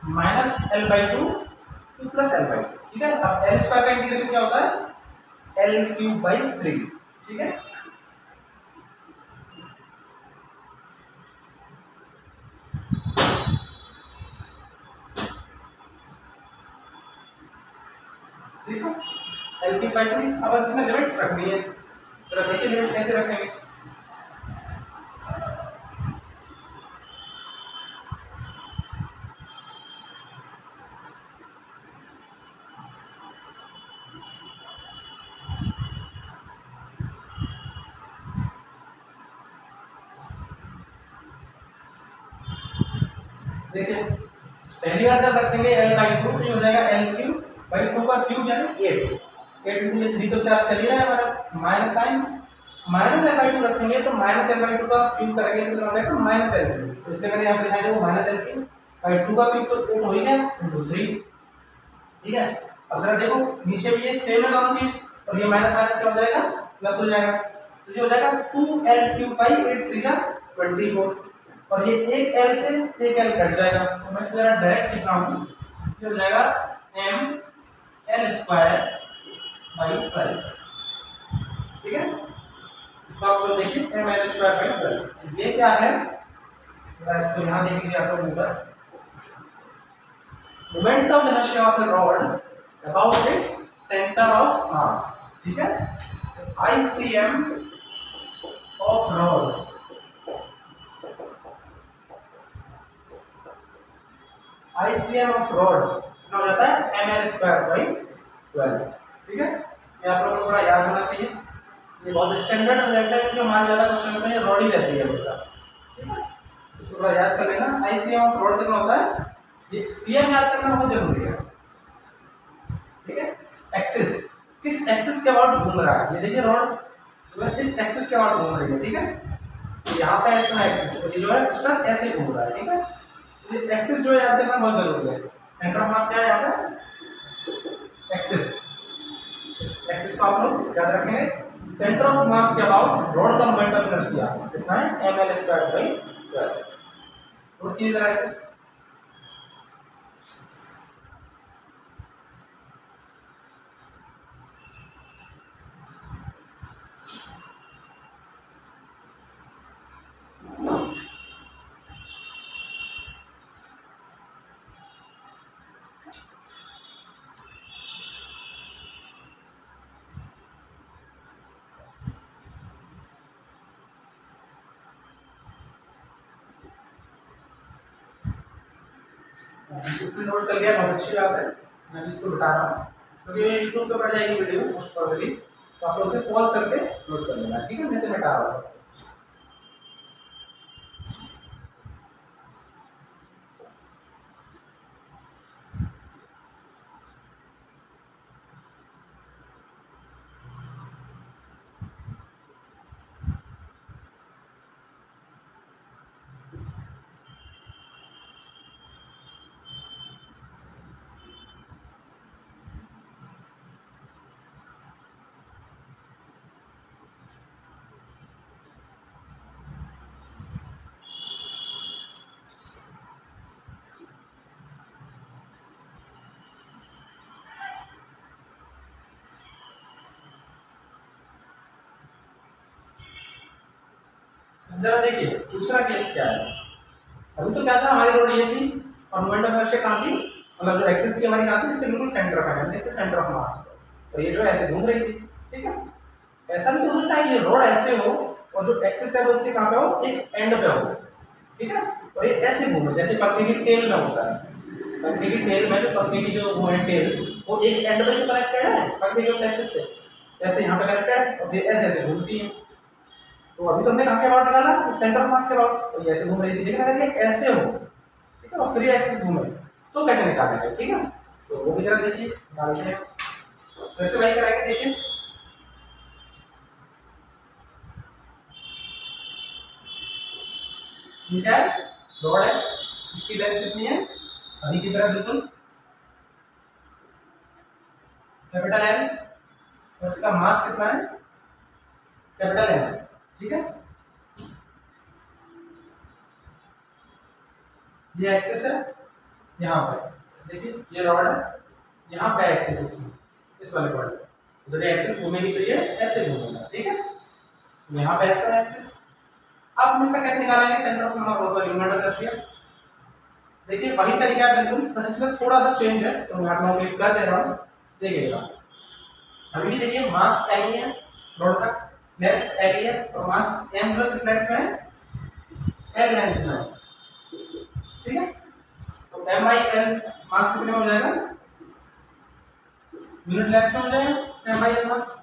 -L/2 to +L/2, ठीक है। अब L² का इंटीग्रेशन क्या होता है, L³/3, ठीक है। ठीक है, L³/3। अब इसमें लिमिट्स रखनी है, जरा देखिए लिमिट्स कैसे रखेंगे। देखिए पहली बार जब रखेंगे L/2 तो ये हो जाएगा L³/2 का क्यूब यानी 8 into ये 3 तो 4 चल ही रहा है हमारा, माइनस साइन -L/2 रखेंगे तो -L/2 का क्यूब करेंगे तो कितना हो जाएगा, -L3। तो इसलिए मैंने यहाँ पे लिखा है वो -L3/2 का क्यूब तो 8 हो ही गया into 3, ठीक है। अब जरा देखो नीचे भी ये सेम है दोनों चीज, और ये माइनस माइनस क्या हो जाएगा, प्लस हो जाएगा, तो ये हो जाएगा 2L³/8 3 जा 24, और ये एक L से एक L कट जाएगा, तो मैं इसको डायरेक्ट लिख रहा हूँ, ये हो जाएगा mL²/12, ठीक है। इसको आप लोग देखिए mL²/12, ये क्या है, इसको यहाँ देखेंगे आप लोग ऊपर, moment of inertia of the rod about its centre of मास, ठीक है। ICM of rod ICM of rod कितना हो जाता है, mL²/12, ठीक है। ये आप लोगों को थोड़ा याद होना चाहिए, ये बहुत स्टैंडर्ड हो जाता है क्योंकि हमारे ज़्यादा क्वेश्चंस में ये रॉड ही रहती है हमेशा, ठीक है। इसको थोड़ा याद कर लेना, ICM ऑफ रॉड कितना होता है, ये CM याद करना बहुत जरूरी है, ठीक है। एक्सिस, किस एक्सिस के अबाउट घूम रहा है, ये देखिए रॉड जो है इस एक्सिस के अबाउट घूम रही है, ठीक है। यहाँ पे ऐसा एक्सिस, और ये जो है इसका ऐसे घूम रहा है, ठीक है। ये एक्सिस जो है याद करना बहुत जरूरी है। सेंटर ऑफ मास क्या है यहाँ पे, एक्सिस, इस एक्सिस को आप लोग याद रखेंगे। सेंटर ऑफ मास के अबाउट रॉड का मोमेंट ऑफ इनर्शिया कितना है, mL²/12। नोट कीजिए जरा ऐसे, इसको नोट कर लिया, बहुत अच्छी बात है। मैं भी इसको बता रहा हूँ क्योंकि ये यूट्यूब पे पड़ जाएगी वीडियो मोस्ट प्रोबेबली, तो आप लोग उसे पॉज करके नोट कर लेना, ठीक है। मैं इसे मिटा रहा हूँ। जरा देखिए दूसरा केस क्या है। अभी तो क्या था, हमारी रोड ये थी और मोमेंट ऑफ इनर्शिया कहाँ थी, मतलब जो एक्सिस थी हमारी कहाँ थी, इसके बिल्कुल सेंटर पे है, इसके सेंटर ऑफ मास पे, तो ये जो ऐसे घूम रही थी, ठीक है। ऐसा भी तो हो सकता है कि ये रोड ऐसे हो और जो एक्सिस है वो इसके कहाँ पे हो, एक एंड पे हो, ठीक है, और ये ऐसे घूमे जैसे पंखे की टेल में होता है। पंखे की टेल में जो पंखे की जो वो है टेल्स, वो एक एंड पे तो कनेक्टेड है पंखे के उस एक्सिस से, ऐसे यहाँ पे कनेक्टेड है और फिर ऐसे ऐसे घूमती है। तो अभी तो हमने कहाँ के अबाउट निकाला, सेंटर ऑफ मास के अबाउट, तो ये ऐसे घूम रही थी, लेकिन अगर ये ऐसे हो, ठीक है, और फिर ये एक्सिस घूमे तो कैसे निकालेंगे, ठीक है। तो वो भी जरा देखिए, डालते हैं, कैसे वही कराएंगे, देखिए। ठीक है, रोड है, इसकी लेंथ कितनी है, अभी की तरह बिल्कुल कैपिटल एन, और इसका मास कितना है, कैपिटल एन, ठीक है। ये एक्सिस है, यहाँ पे देखिए ये रॉड है, यहाँ पे एक्सिस इस वाले रॉड पे, जब ये एक्सिस घूमेगी तो ये ऐसे घूमेगा, ठीक है। यहाँ पे ऐसा एक्सिस, अब हम इसका कैसे निकालेंगे centre of moment of inertia. देखिए वही तरीका है बिल्कुल, बस इसमें थोड़ा सा चेंज है, तो मैं आपको क्लिक कर दे रहा हूँ, देखिएगा। अभी भी देखिए मास एम ही है, रॉड का लेंथ एल ही है, और मास एम जो किस लेंथ में है, एल लेंथ में, ठीक है। तो एम आई एल मास कितने में हो जाएगा, यूनिट लेंथ में हो जाएगा एम आई एल मास।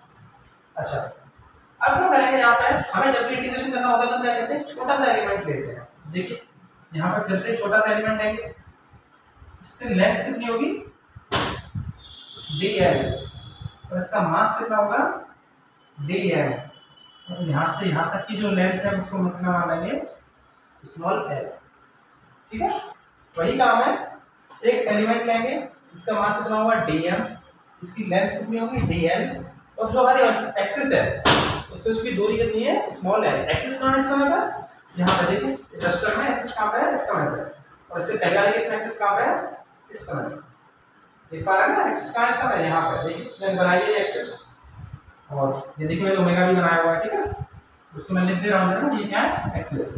अच्छा, अब क्या करेंगे, यहाँ पे हमें जब भी इंटीग्रेशन करना होता है तो क्या करते हैं, छोटा सा एलिमेंट लेते हैं। देखिए यहाँ पे फिर से छोटा सा एलिमेंट लेंगे, इसकी लेंथ कितनी होगी, डी एल, और इसका मास कितना होगा, डी एम, और यहाँ से यहाँ तक की जो लेंथ है उसको मतलब लेंगे स्मॉल एल, ठीक है। वही काम है, एक एलिमेंट लेंगे, इसका मास कितना होगा डी एम, इसकी लेंथ कितनी होगी डी एल, और जो हमारी एक्सिस है उससे उसकी दूरी कितनी है, स्मॉल एल। एक्सिस कहाँ है इस समय पर, यहाँ पे देखिए रजिस्टर में एक्सिस कहाँ पे है, इस समय पे, और इससे पहले वाले केस में एक्सिस कहाँ पे है, इस समय पे, देख पा रहे हैं ना, एक्सिस कहाँ है इस समय, यहाँ पे देखिए मैंने बनाई है एक्सिस, और ये देखिए मैंने ओमेगा भी बनाया हुआ है, ठीक है। उसको मैं लिख दे रहा हूँ ना, ये क्या है एक्सिस,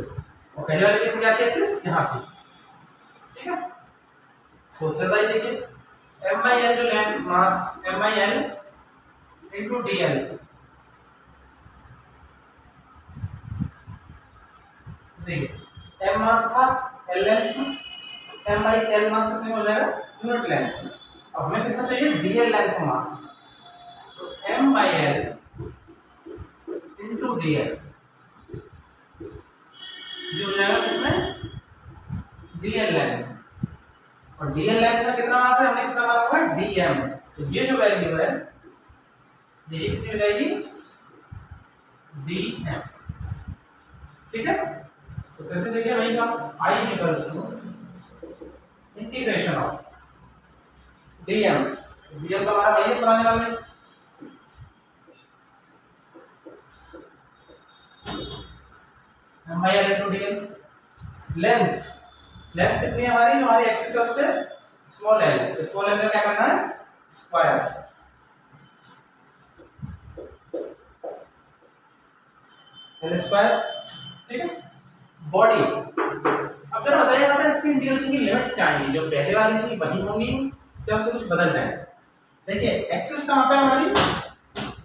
और पहले वाले केस में क्या थी एक्सिस, यहाँ थी, ठीक है। तो चलिए देखिए एम आई एल जो length mass M I L into D L, देखिए एम मास था एल लेंथ में, एम आई एल मास कितने हो जाएगा, यूनिट लेंथ में। अब हमें कितना चाहिए, डी एल लेंथ मास, तो M by L into D L, ये हो जाएगा किसमें, डी एल लेंथ, और डी एल लेंथ में कितना मास है, हमने कितना माना हुआ है, डी एम, तो ये जो वैल्यू है ये कितनी हो जाएगी, डी एम, ठीक है। तो फिर से देखिए वही काम, I equals to integration of d m, d m तो हमारा वही है पुराने वाले, m by L into D L, length कितनी है हमारी, जो हमारी एक्सिस है उससे स्मॉल एल, स्मॉल एल का क्या करना है, स्क्वायर, एल स्क्वायर, ठीक है। बॉडी, अब जरा बताइए यहाँ पे इसकी इंटीग्रेशन की लिमिट्स क्या आएंगी, जो पहले वाली थी वही होंगी या उससे कुछ बदल जाएगा। देखिए एक्सिस कहाँ पे है हमारी,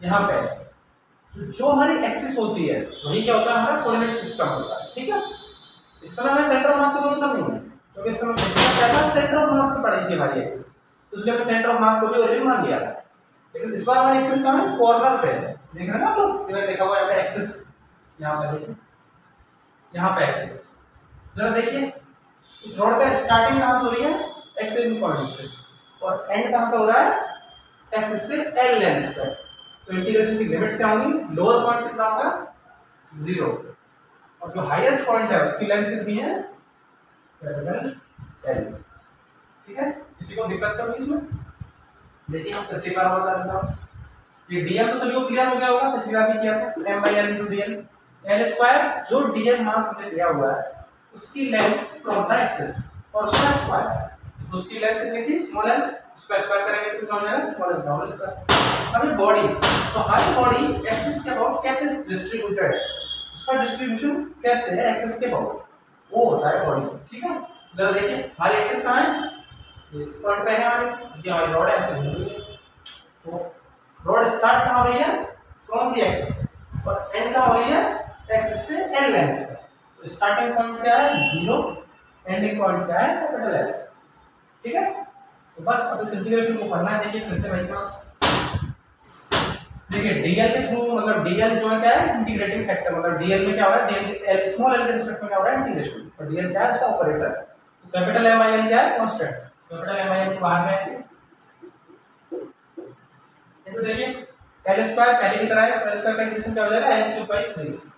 यहाँ पे, जो हमारी एक्सिस होती है वही क्या होता है, हमारा कोऑर्डिनेट सिस्टम होता है, ठीक है। इस समय हमें सेंटर ऑफ मास से कोई मतलब नहीं है, क्योंकि इस समय इसका क्या था, सेंटर ऑफ मास पे पड़ी थी हमारी एक्सिस, तो इसलिए हमने सेंटर ऑफ मास को भी ओरिजिन मान लिया था। लेकिन इस बार हमारी एक्सिस कहाँ है, कॉर्नर पे है। देख रहे हैं ना आप लोग, इधर लिखा हुआ है यहाँ पे एक्सिस, यहाँ पे देखिए, यहाँ पे एक्सिस। जरा देखिए इस रोड का स्टार्टिंग कहाँ से हो रही है, एक्स पॉइंट से, और एंड कहाँ पे हो रहा है, एक्सिस से एल लेंथ तक। तो इंटीग्रेशन की लिमिट्स क्या होंगी, लोअर पॉइंट कितना होगा, 0, और जो हाईएस्ट पॉइंट है उसकी लेंथ कितनी है, कैपिटल एल। ठीक है, किसी को दिक्कत तो नहीं इसमें? देखिए मैं कैसे बार बता देता हूँ। ये डीएल तो सभी को क्लियर हो गया होगा, पिछली बार भी किया था, m/l * dl, l स्क्वायर जो डीएल मास हमने लिया हुआ है उसकी लेंथ फ्रॉम द एक्सिस, और उसका स्क्वायर, तो उसकी लेंथ कितनी थी, स्मॉल एल, उसका स्क्वायर करेंगे तो कितना हो जाएगा, स्मॉल एल का होल स्क्वायर। अब ये बॉडी, तो हर बॉडी एक्सिस के अबाउट कैसे डिस्ट्रीब्यूटेड है, उसका डिस्ट्रीब्यूशन कैसे है एक्सिस के अबाउट, वो होता है बॉडी। ठीक है, जरा देखिए हमारी एक्सिस कहाँ है, इस पॉइंट पे है हमारी एक्सिस, ये हमारी रॉड ऐसे घूम रही है, तो रॉड स्टार्ट कहाँ हो रही है, फ्रॉम द एक्सिस, और एंड कहाँ हो रही है, एक्सिस से एल लेंथ पे। तो स्टार्टिंग पॉइंट क्या है, 0, एंडिंग पॉइंट क्या है, कैपिटल एल। ठीक है, तो बस अब इस इंटीग्रेशन को करना है। देखिए फिर से वही काम, देखिए डीएल के थ्रू, मतलब डीएल जो है क्या है, इंटीग्रेटिंग फैक्टर, मतलब डीएल में क्या हो रहा है, डीएल एल स्मॉल एल के रिस्पेक्ट में क्या हो रहा है, इंटीग्रेशन, और डीएल क्या है, इसका ऑपरेटर, तो कैपिटल एम आई एल क्या है, constant, capital M I L को बाहर में तो देखिए एल स्क्वायर पहले की तरह है, एल स्क्वायर का इंटीग्रेशन क्या हो जाएगा, l³ 3।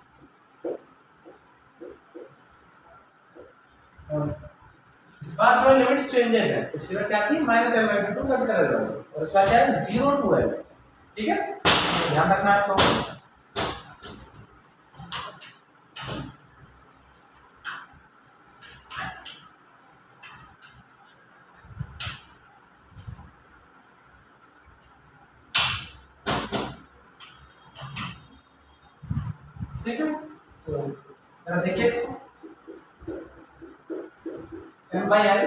इस बार जो लिमिट्स चेंजेस है, पिछली बार क्या थी, -l/2 कैपिटल एल, और इस बार क्या है, 0 to l। ठीक है, तो ध्यान रखना है आपको। ठीक है, तो जरा देखिए इसको, m/l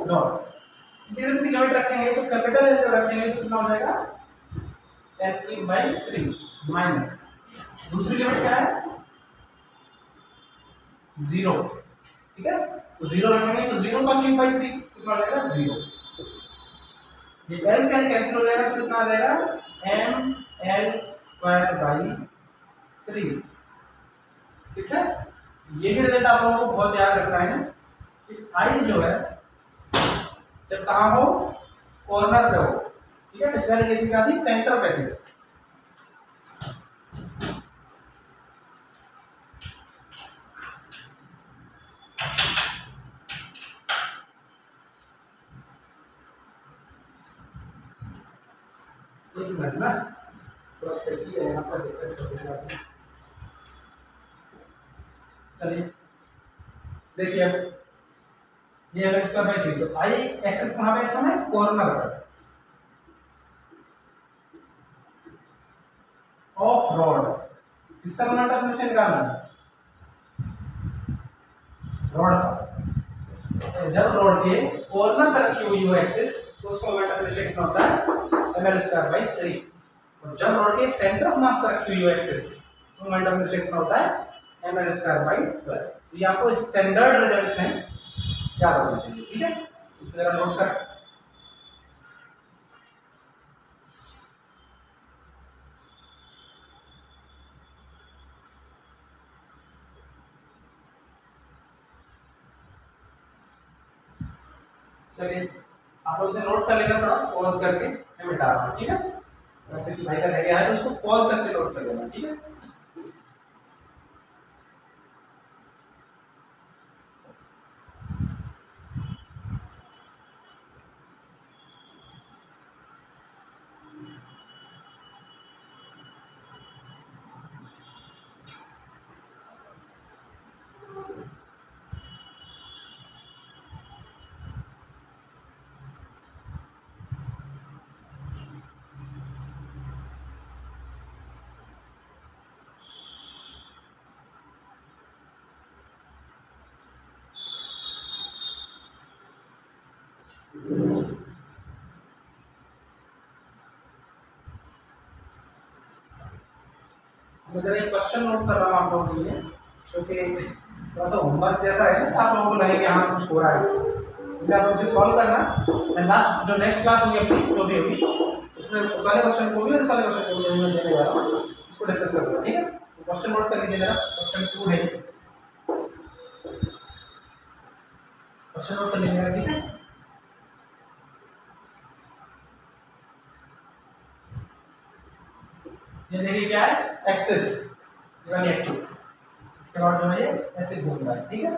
डॉट इंटीग्रेशन की लिमिट रखेंगे तो कैपिटल एल जब रखेंगे तो कितना हो जाएगा, l3/3 माइनस दूसरी लिमिट क्या है, 0। ठीक है, तो 0 रखेंगे तो 0 का 3/3 कितना हो जाएगा, 0। ये l से l कैंसिल हो जाएगा तो कितना आ जाएगा, ml² 3। ठीक है, ये भी रिजल्ट आप लोगों को बहुत याद रखना है कि आई जो है जब कहाँ हो, कॉर्नर पे हो। ठीक है, पिछले वाली केस में क्या थी, सेंटर पे थी। एक मिनट ना, क्रॉस करके यहाँ पर देखते हैं। चलिए देखिए, अब ये अगर इसका बाई 3, तो आई एक्सिस कहाँ पे इस समय, कॉर्नर पर ऑफ रॉड। इसका मोमेंट ऑफ इनर्शिया निकालना है, रॉड का जब रॉड के कॉर्नर पर रखी हुई हो एक्सिस, तो उसका मोमेंट ऑफ इनर्शिया कितना होता है, ml²/3। और जब रॉड के सेंटर ऑफ मास पर रखी हुई हो एक्सिस, तो मोमेंट ऑफ इनर्शिया कितना होता है, ml²/12। तो ये आपको स्टैंडर्ड रिजल्ट्स हैं, याद होना चाहिए। ठीक है, इसको जरा नोट कर, चलिए आप लोग इसे नोट कर लेना, थोड़ा पॉज करके, मैं मिटा रहा हूँ। ठीक है, अगर किसी भाई का रह गया है तो उसको पॉज करके नोट कर लेना। ठीक है, मैं जरा एक क्वेश्चन नोट कर रहा हूँ आप लोगों के लिए, जो कि थोड़ा सा होमवर्क जैसा है ना, आप लोगों को लगे कि हाँ कुछ हो रहा है, इसलिए आप उसे सॉल्व करना। लास्ट जो नेक्स्ट क्लास होगी अपनी जो भी होगी उसमें उस वाले क्वेश्चन को भी और इस वाले क्वेश्चन को भी मैं देने जा रहा हूँ, इसको डिस्कस करूँगा। ठीक है, तो क्वेश्चन नोट कर लीजिए जरा। क्वेश्चन 2 है, क्वेश्चन नोट कर लीजिएगा। ठीक है, ये देखिए क्या है, एक्सिस, ये वाली एक्सिस, इसके बाद जो है ये ऐसे घूम रहा है। ठीक है,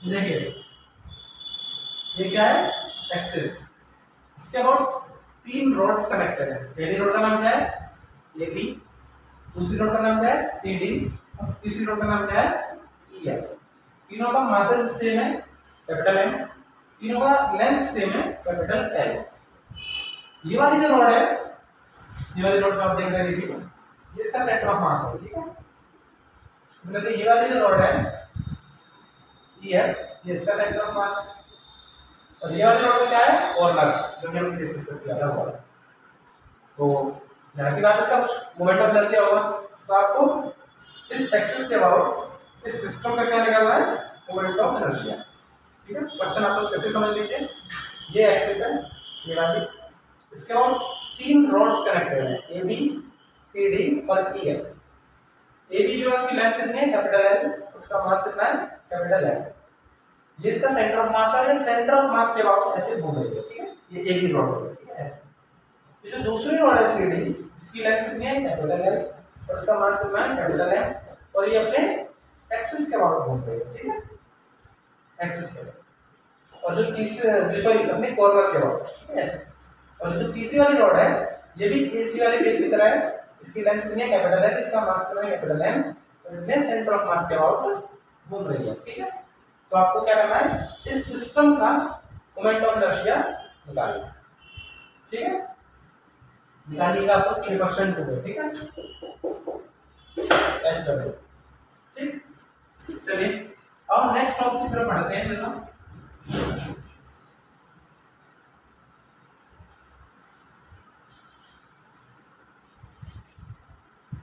देखिए ये क्या है, एक्सिस, इसके अबाउट 3 रॉड्स कनेक्टेड है। पहली रॉड का नाम क्या है, ए बी, दूसरी रॉड का नाम क्या है, सी डी, और तीसरी रॉड का नाम क्या है, ई एफ। तीनों का मासेस सेम है, कैपिटल एम, तीनों का लेंथ सेम है, कैपिटल एल। ये वाली जो रॉड है, ये वाली रॉड जो आप देख रहे हैं, ये इसका सेंटर ऑफ मास है। ठीक है, मतलब ये वाली जो रॉड है ई एफ, ये इसका सेंटर ऑफ मास है, और ये वाली रॉड क्या है, कॉर्नर, जो कि हमने डिस्कस किया था वो। तो जाहिर सी बात है इसका कुछ मोमेंट ऑफ इनर्शिया होगा, तो आपको इस एक्सिस के अबाउट इस सिस्टम का क्या निकालना है, मोमेंट ऑफ इनर्शिया। ठीक है, क्वेश्चन आप लोग कैसे समझ लीजिए, ये एक्सिस है, ये वाली, इसके अबाउट 3 रॉड्स कनेक्टेड हैं, ए बी, सी डी और ई एफ। ए बी जो है उसकी लेंथ कितनी है, कैपिटल एल, उसका मास कितना है, कैपिटल एल। ये इसका सेंटर ऑफ मास है, ये सेंटर ऑफ मास के अबाउट ऐसे घूम रही है। ठीक है, ये ए बी रॉड है, ठीक है, ऐसे। ये जो दूसरी रॉड है सी डी, इसकी लेंथ कितनी है, कैपिटल एल, और उसका मास कितना है, कैपिटल एम, और ये अपने एक्सिस के अबाउट घूम रही है। ठीक है, एक्सिस के अबाउट, और जो तीसरी सॉरी अपने कॉर्नर के अबाउट। ठीक है, ऐसे। और जो तीसरी वाली रॉड है, ये भी एसी वाले बेस की तरह है, इसकी लेंथ कितनी है, कैपिटल एल, इसका मास कितना है, कैपिटल एम, और इनमें सेंटर ऑफ मास के अबाउट घूम रही है। ठीक है, तो आपको क्या करना है, इस सिस्टम का मोमेंट ऑफ इनर्शिया निकालना। ठीक है, निकालिएगा आपको क्वेश्चन 2 है। ठीक है, ऐसे कर लो। ठीक, चलिए अब नेक्स्ट टॉपिक की तरफ बढ़ते हैं। जरा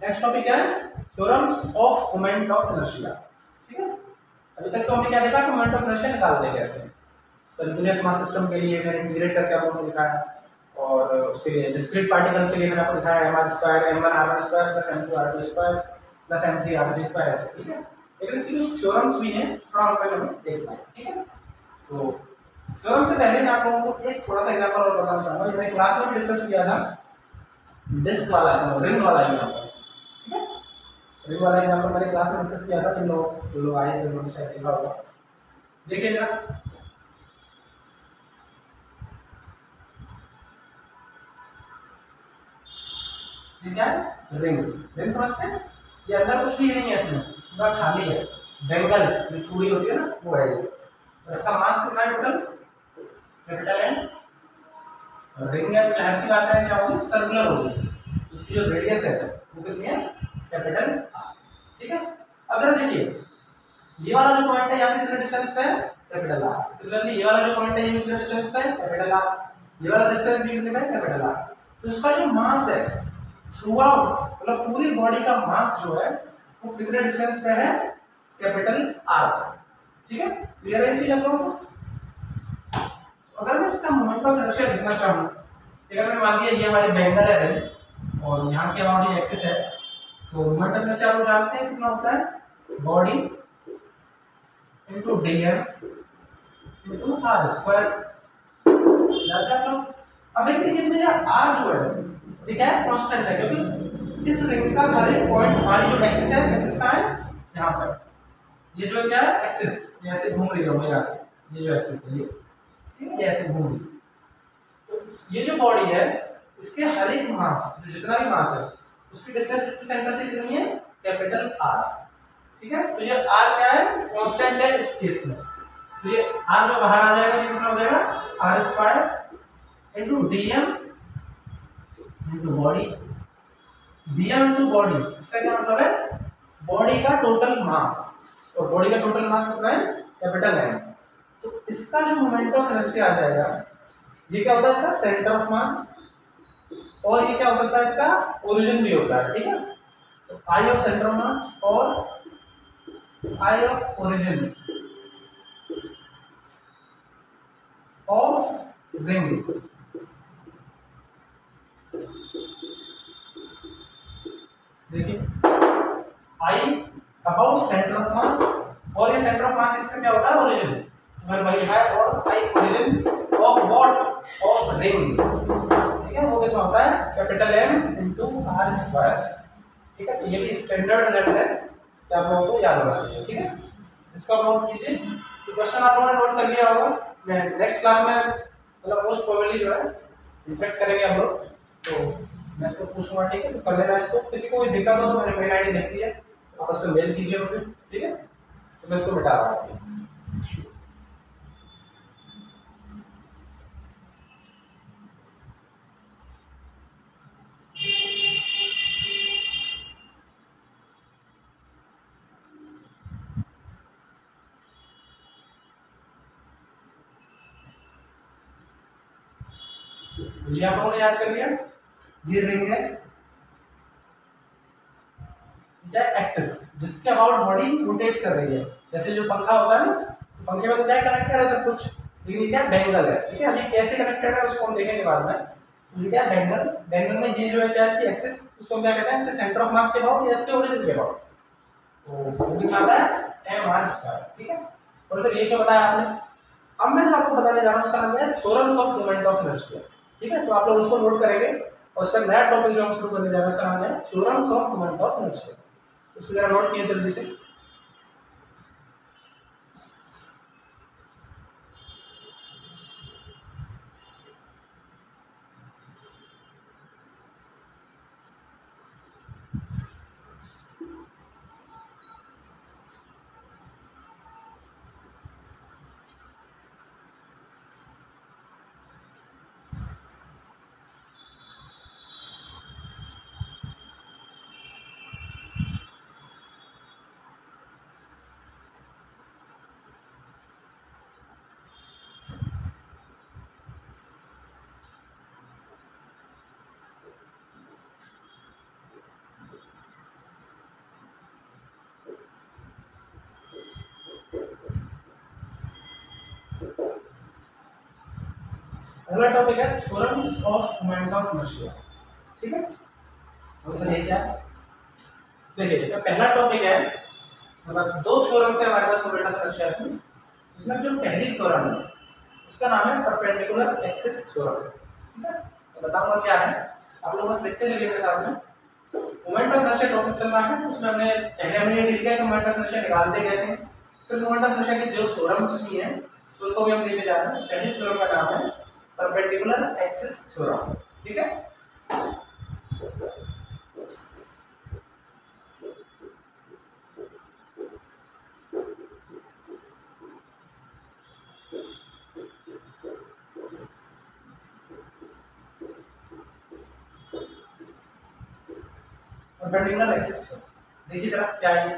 नेक्स्ट टॉपिक क्या है, theorems of moment of inertia. ठीक है, अभी तक तो हमने क्या देखा, मोमेंट ऑफ इनर्शिया निकालते कैसे, कंटीन्यूअस मास सिस्टम के लिए मैंने इंटीग्रेट करके आपको दिखाया, और उसके लिए डिस्क्रीट पार्टिकल्स के लिए मैंने आपको दिखाया m² m1r1² + m2r2² + m3r3², ऐसे। ठीक है, लेकिन इसकी कुछ थ्योरम्स भी हैं, थोड़ा पहले हमें देखना है। ठीक है, तो थ्योरम से पहले मैं आप लोगों को एक थोड़ा सा एग्जांपल और बताना चाहूंगा, मैंने क्लास में डिस्कस किया था डिस्क वाला, रिंग वाला एग्जांपल। ठीक है, रिंग वाला एग्जांपल मैंने क्लास में डिस्कस किया था, इन लोग आए थे, उन्होंने शायद देखा होगा। देखिए जरा, ये क्या है, रिंग। रिंग समझते हैं, ये अंदर कुछ भी नहीं है, इसमें पूरा खाली है, बेंगल जो चूड़ी होती है ना, वो है ये। इसका मास कितना है टोटल, कैपिटल एम, रिंग है तो जाहिर सी बात है क्या होगी, सर्कुलर होगी, उसकी जो रेडियस है वो कितनी है, कैपिटल आर। ठीक है, अब जरा देखिए, ये वाला जो पॉइंट है यहाँ से कितना डिस्टेंस पे है, कैपिटल आर। सिमिलरली ये वाला जो पॉइंट है ये कितना डिस्टेंस पे है, कैपिटल आर। ये वाला डिस्टेंस भी कितने पे है, कैपिटल आर। तो इसका जो मास है थ्रू आउट, मतलब पूरी बॉडी का मास जो है वो कितने डिस्टेंस पे है, कैपिटल आर। ठीक है, क्लियर है ये चीज आप लोगों को। अगर मैं इसका मोमेंट ऑफ इनर्शिया लिखना चाहूँ, अगर मैं मान लिया ये हमारी बेंगल है रिंग और यहाँ के अराउंड ये एक्सिस है, तो मोमेंट ऑफ इनर्शिया आप जानते हैं कितना होता है, body into dm into r²। जानते हैं आप लोग। अब एक देखिए इसमें r जो है ठीक है कांस्टेंट है, क्योंकि इस रिंग का हर एक पॉइंट, हमारी जो एक्सिस है, एक्सिस का है यहाँ पर, ये जो क्या है एक्सिस, ये ऐसे घूम रही है यहाँ से, ये जो एक्सिस है ये, ठीक है, ये ऐसे घूम रही है। तो ये जो बॉडी है इसके हर एक मास, जो जितना भी मास है उसकी डिस्टेंस इसके सेंटर से कितनी है, कैपिटल आर, ठीक है। तो ये आर क्या है, कांस्टेंट है इस केस में, तो ये आर जो बाहर आ जाएगा ये कितना हो जाएगा, R square into DM into body, DM into body, इसका क्या मतलब है, बॉडी का टोटल मास, और बॉडी का टोटल मास कितना है, कैपिटल एम। तो इसका जो मोमेंट ऑफ इनर्शिया आ जाएगा, ये क्या होता है इसका सेंटर ऑफ मास, और ये क्या हो सकता है इसका ओरिजिन भी होता है, ठीक है। तो आई ऑफ सेंटर ऑफ मास और आई ऑफ ओरिजिन ऑफ रिंग, देखिए आई अबाउट सेंटर ऑफ मास, और ये सेंटर ऑफ मास इसका क्या होता है, ओरिजिन, मैंने वही लिखा है, और I origin of what, of ring, ठीक है। वो कितना होता है, capital M into R square, ठीक है। तो ये भी स्टैंडर्ड मेथड है, क्या आप लोगों को याद होना चाहिए, ठीक है। इसका नोट कीजिए, तो क्वेश्चन आप लोगों ने नोट कर लिया होगा। मैं नेक्स्ट क्लास में मतलब मोस्ट प्रोबेबली जो है इंटरेक्ट करेंगे हम लोग, तो मैं इसको पूछूंगा, ठीक है। तो कर लेना इसको, किसी को भी दिक्कत हो तो मैंने मेल आईडी लिख दी है, आप उस पर मेल कीजिए मुझे, ठीक है। तो मैं इसको मिटा रहा हूँ। ये आप लोगों ने याद कर लिया, ये रिंग है, क्या एक्सिस, जिसके अबाउट बॉडी रोटेट कर रही है, जैसे जो पंखा होता है ना, पंखे में तो क्या कनेक्टेड है सब कुछ, लेकिन ये क्या बैंगल है, ठीक है। अभी कैसे कनेक्टेड है उसको हम देखेंगे बाद में। तो ये क्या बैंगल, बैंगल में ये जो है क्या इसकी एक्सिस, उसको हम क्या कहते हैं, इसके सेंटर ऑफ मास के अबाउट या इसके ओरिजिन के अबाउट, तो वो दिखाता है एम आर स्क्वायर, ठीक है। और सर ये क्या बताया आपने, अब मैं जो आपको बताने जा रहा हूँ उसका नाम है theorems of moment of inertia, ठीक है। तो आप लोग उसको नोट करेंगे, और उसका नया टॉपिक जो हम शुरू करने जा रहे हैं उसका नाम है theorems of moment of inertia. उसको जरा नोट किए जल्दी से। अगला टॉपिक है theorems of moment of inertia, ठीक है। और सर ये क्या, देखिए इसका पहला टॉपिक है, मतलब दो थ्योरम्स है हमारे पास मोमेंट ऑफ इनर्शिया की। इसमें जो पहली थ्योरम है उसका नाम है परपेंडिकुलर एक्सिस थ्योरम, ठीक है। तो बताऊंगा क्या है, आप लोग बस देखते चलिए मेरे साथ में। मोमेंट ऑफ इनर्शिया टॉपिक चल रहा है, उसमें हमने पहले ये लिखा है कि मोमेंट ऑफ इनर्शिया निकालते कैसे, फिर मोमेंट ऑफ इनर्शिया के जो थ्योरम्स भी हैं उनको भी हम देखे जा रहे हैं। पहली थ्योरम का नाम है परपेंडिकुलर एक्सिस थ्योरम, ठीक है। परपेंडिकुलर एक्सिस थ्योरम, देखिए जरा क्या है।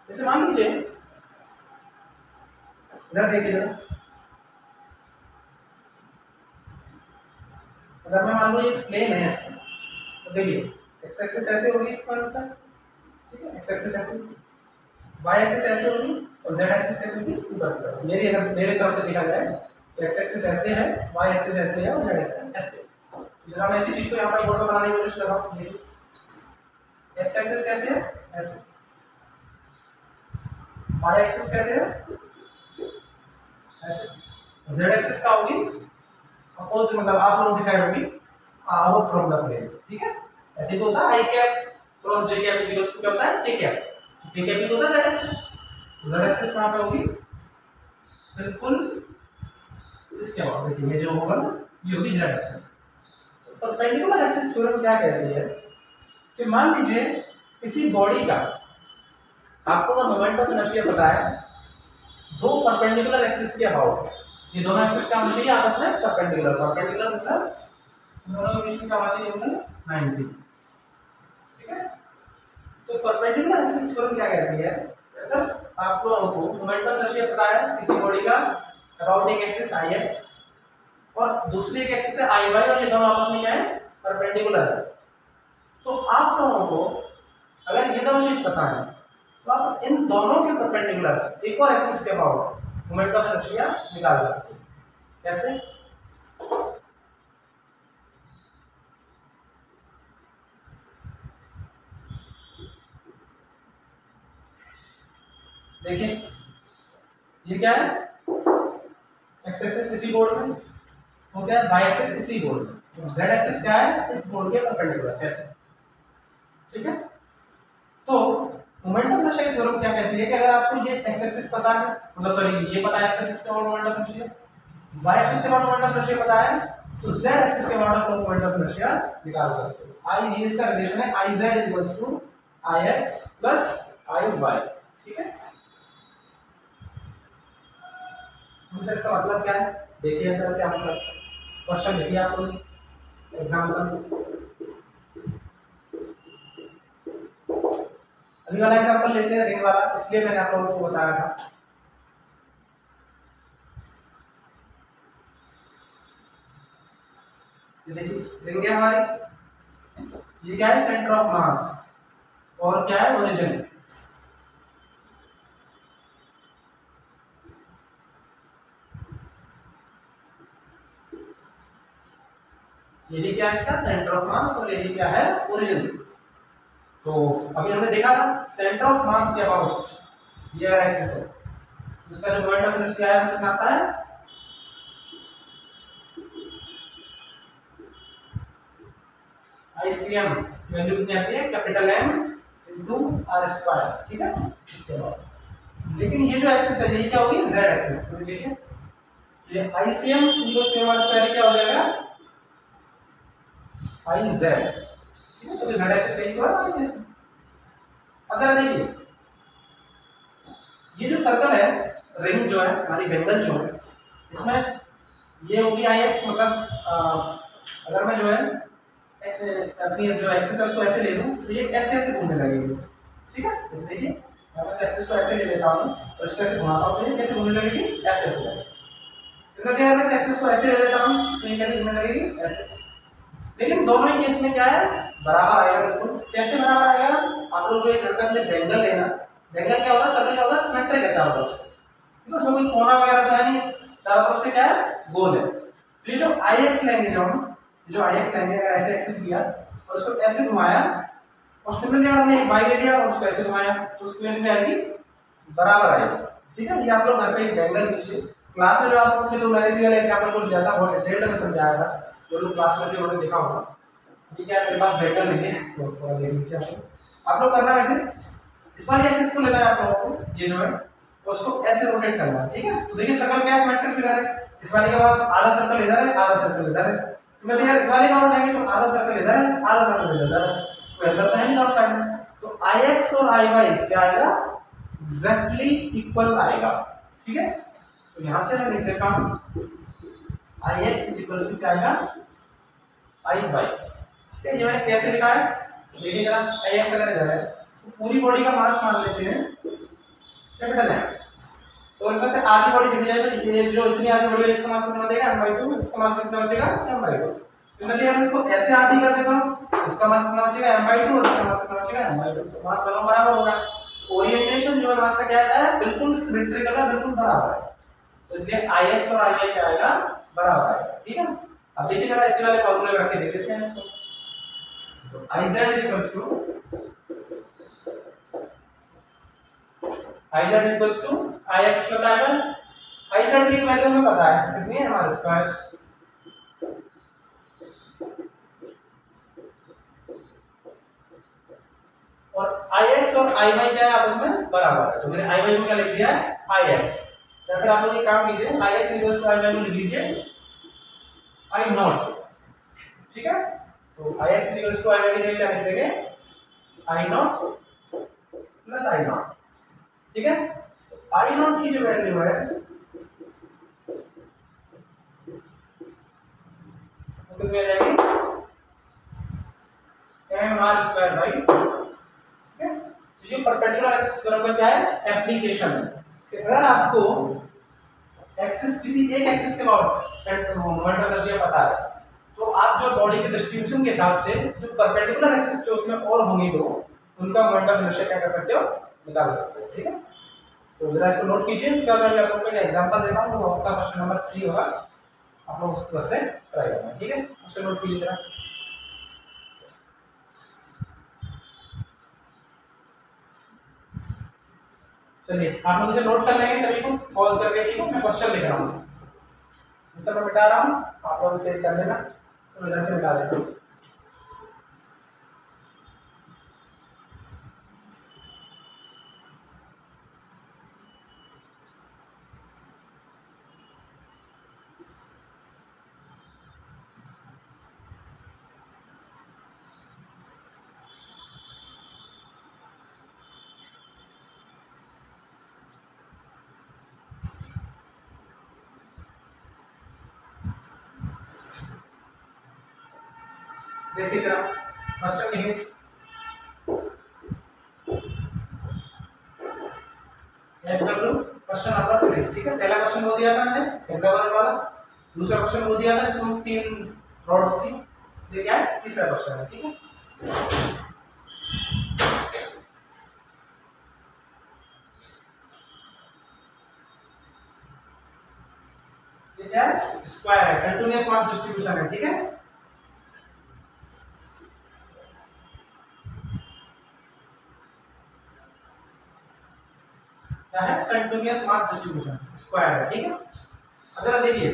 जैसे मान लीजिए इधर देखिए जरा, अगर मैं मान लो ये प्लेन है इसका, तो देखिए एक्स एक्सिस ऐसे होगी इस पॉइंट पर, ठीक है, एक्स एक्सिस ऐसे होगी, वाई एक्सिस ऐसे होगी, और जेड एक्सिस कैसे होगी, ऊपर की तरफ। मेरी तरफ से देखा जाए तो एक्स एक्सिस ऐसे है, वाई एक्सिस ऐसे है, और जेड एक्सिस ऐसे। जरा मैं ऐसी चीज को यहाँ पर बोर्ड पर बनाने की कोशिश कर रहा हूँ, देखिए एक्स एक्सिस कैसे है, ऐसे, वाई एक्सिस कैसे है, ऐसे, जेड एक्सिस का होगी अपोजिट, मतलब आप लोगों की साइड होगी आउट फ्रॉम द प्लेन, ठीक है। ऐसे तो होता है I cap cross j cap equals to क्या होता है के कैप, के कैप ही तो होता है जेड एक्सिस, जेड एक्सिस कहाँ पे होगी, बिल्कुल इसके बाद देखिए ये जो होगा ना ये होगी Z axis. Perpendicular axis theorem क्या कहती है कि मान लीजिए किसी बॉडी का आपको अगर मोमेंट ऑफ इनर्शिया पता है दो परपेंडिकुलर एक्सिस के अबाउट, ये दोनों एक्सिस क्या होनी चाहिए आपस में परपेंडिकुलर, परपेंडिकुलर मतलब दोनों के बीच में क्या होना चाहिए होगा 90, ठीक है। तो परपेंडिकुलर एक्सिस थ्योरम क्या कहती है, अगर आप लोगों को मोमेंट ऑफ इनर्शिया पता है किसी बॉडी का अबाउट एक एक्सिस आई एक्स और दूसरी एक एक्सिस है आई वाई और ये दोनों आपस में क्या है परपेंडिकुलर है, तो आप लोगों को अगर ये दोनों चीज पता है तो आप इन दोनों के परपेंडिकुलर एक और एक्सिस के अबाउट मोमेंट ऑफ इनर्शिया निकाल सकते हैं। कैसे, देखिए ये क्या है एक्स एक्सिस इसी बोर्ड में हो गया, वाई एक्सिस इसी बोर्ड में, तो जेड एक्सिस क्या है इस बोर्ड के परपेंडिकुलर, कैसे, ठीक है। तो मोमेंट ऑफ इनर्शिया की थ्योरम क्या कहती है कि अगर आपको ये एक्स एक्सिस पता है, मतलब सॉरी ये पता है एक्स एक्सिस के about moment of inertia, Y axis के अबाउट मोमेंट ऑफ इनर्शिया पता है, तो जेड एक्सिस के अबाउट मोमेंट ऑफ इनर्शिया निकाल सकते हो। आई ये इसका रिलेशन है I Z equals to I X plus I Y, ठीक है। मुझे इसका मतलब क्या है देखिए, अंदर से मतलब क्वेश्चन देखिए आप लोग एग्जांपल, अभी वाला एग्जांपल लेते हैं रिंग वाला, इसलिए मैंने आप लोगों को बताया था। ये देखिए रिंग है हमारी, ये क्या है सेंटर ऑफ मास और क्या है ओरिजिन, ये क्या है इसका सेंटर ऑफ मास और ये क्या है ओरिजिन। तो अभी हमने देखा था सेंटर ऑफ मास के अबाउट ये एक्सिस है, उसका जो मोमेंट ऑफ इनर्शिया है वो दिखाता है आईसीएम, वैल्यू कितनी आती है capital M into R square, ठीक है। इसके बाद लेकिन ये जो एक्सिस है ये क्या होगी जेड एक्सिस, तो देखिए ये ICM into same R square क्या हो जाएगा आई जेड, ठीक है। तो जेड एक्सिस सही तो है इसमें। अगर देखिए ये जो सर्कल है रिंग जो है हमारी बेंगल जो है इसमें ये होगी आई एक्स, मतलब अगर मैं जो है अपनी जो एक्सिस है उसको ऐसे ले लूं तो ये ऐसे ऐसे घूमने लगेगी, ठीक है। जैसे देखिए मैं बस एक्सिस को ऐसे ले लेता हूं और इसको ऐसे घुमाता हूं तो ये कैसे घूमने लगेगी ऐसे ऐसे लगेगी। सिमिलरली अगर मैं इस एक्सिस को ऐसे ले लेता हूं तो ये कैसे घूमने लगेगी ऐसे। लेकिन दोनों ही केस में क्या है बराबर आएगा, बिल्कुल कैसे बराबर आएगा, आप लोग जो एक घर पे अपने बेंगल लेना, बेंगल क्या होता है सर्कल क्या होता है सिमेट्रिक है चारों तरफ से, ठीक है। उसमें कोई कोना वगैरह तो है नहीं, चारों तरफ से क्या है गोल है। तो ये जो आई एक्स लेंगे जो आई एक्स लेंगे, अगर ऐसे एक्सिस लिया और उसको ऐसे घुमाया और सिमिलरली अगर हमने वाई ले लिया और उसको ऐसे घुमाया तो उसकी वैल्यू क्या आएगी बराबर आएगी, ठीक है। ये आप लोग घर पे एक बेंगल लीजिए, क्लास में जब आप लोग थे तो मैंने इसी वाले एग्जांपल को लिया था, बहुत डिटेल में समझाया था, जो लोग क्लास में थे उन्होंने देखा होगा। ठीक है मेरे पास बेंगल नहीं है तो थोड़ा देख लीजिए आप लोग करना वैसे इस वाली एक्सिस को लेना है आप लोगों को, ये जो है उसको ऐसे रोटेट करना है, ठीक है। तो देखिए सर्कल क्या सिमेट्रिक फिगर है, इस वाले के बाद आधा सर्कल इधर है आधा सर्कल इधर है, सिमिलरली यार इस वाले का उठाएंगे तो आधा सर्कल इधर है आधा सर्कल इधर है, कोई अंतर तो है नहीं दोनों साइड में। तो आई एक्स और आई वाई क्या आएगा एग्जैक्टली इक्वल आएगा, ठीक है। तो यहां से मैं लिख देता हूं आई एक्स इक्वल टू क्या आएगा आई वाई, ठीक है। ये मैंने कैसे लिखा है देखिए जरा, आई एक्स अगर इधर है तो पूरी बॉडी का मास मान लेते हैं कैपिटल है, तो इसमें से आधी बॉडी दिख जाएगी, ये जो इतनी आधी बॉडी है इसका मास कितना बचेगा m/2, इसका मास कितना बचेगा m/2। सिमिलरली हम इसको ऐसे आधी कर देता हूं, इसका मास कितना बचेगा m/2 और इसका मास कितना बचेगा m/2, तो मास दोनों बराबर होगा। ओरिएंटेशन जो है मास का कैसा है बिल्कुल सिमेट्रिकल है, बिल्कुल बराबर है, तो इसलिए Ix और Iy क्या आएगा बराबर आएगा, ठीक है। अब देखिए जरा इसी वाले फार्मूले में रख के देख लेते हैं इसको, तो Iz equals to Ix plus Iy, Iz की वैल्यू हमें पता है कितनी है हमारे स्क्वायर, और Ix और Iy क्या है आपस में बराबर है, तो मैंने Iy को क्या लिख दिया है Ix। या फिर आप लोग ये काम कीजिए Ix इक्वल्स टू Iy को लिख लीजिए I नॉट, ठीक है। तो Ix इक्वल्स टू Iy के लिए क्या लिख देंगे I not plus I not, ठीक है। I नॉट की जो वैल्यू है वो कितनी आ जाएगी mr स्क्वायर बाई, ठीक है। तो ये परपेंडिकुलर एक्सिस थ्योरम का क्या है एप्लीकेशन है कि अगर आपको एक्सिस किसी एक एक्सिस के अबाउट मोमेंट ऑफ इनर्शिया पता है तो आप जो बॉडी के डिस्ट्रीब्यूशन के हिसाब से जो परपेंडिकुलर एक्सिस जो उसमें और होंगी दो उनका मोमेंट ऑफ इनर्शिया क्या कर सकते हो निकाल सकते हो, ठीक है। तो जरा इसको नोट कीजिए। इसका मैं आप लोगों को एक एग्जांपल देता हूं, वो आपका क्वेश्चन नंबर 3 होगा, आप लोग उसको से ट्राई करना, ठीक है। उसको नोट कीजिए जरा। चलिए आप लोग इसे नोट कर लेंगे सभी को पॉज करके, ठीक है। मैं क्वेश्चन लिख रहा हूँ, इसे मैं मिटा रहा हूँ, आप लोग इसे कर लेना। तो इधर से मिटा देता हूँ। देखिए जरा क्वेश्चन लिखिए। क्वेश्चन नंबर 3, ठीक है। पहला क्वेश्चन वो दिया था मैंने हेक्सागोनल वाला, दूसरा क्वेश्चन वो दिया था जिसमें 3 रॉड्स थी, ये क्या है तीसरा क्वेश्चन है, ठीक है। ये क्या है स्क्वायर है, कंटीन्यूअस मास डिस्ट्रीब्यूशन है, ठीक है। क्या है कंटीन्यूअस मास डिस्ट्रीब्यूशन स्क्वायर है, ठीक है। अगर देखिए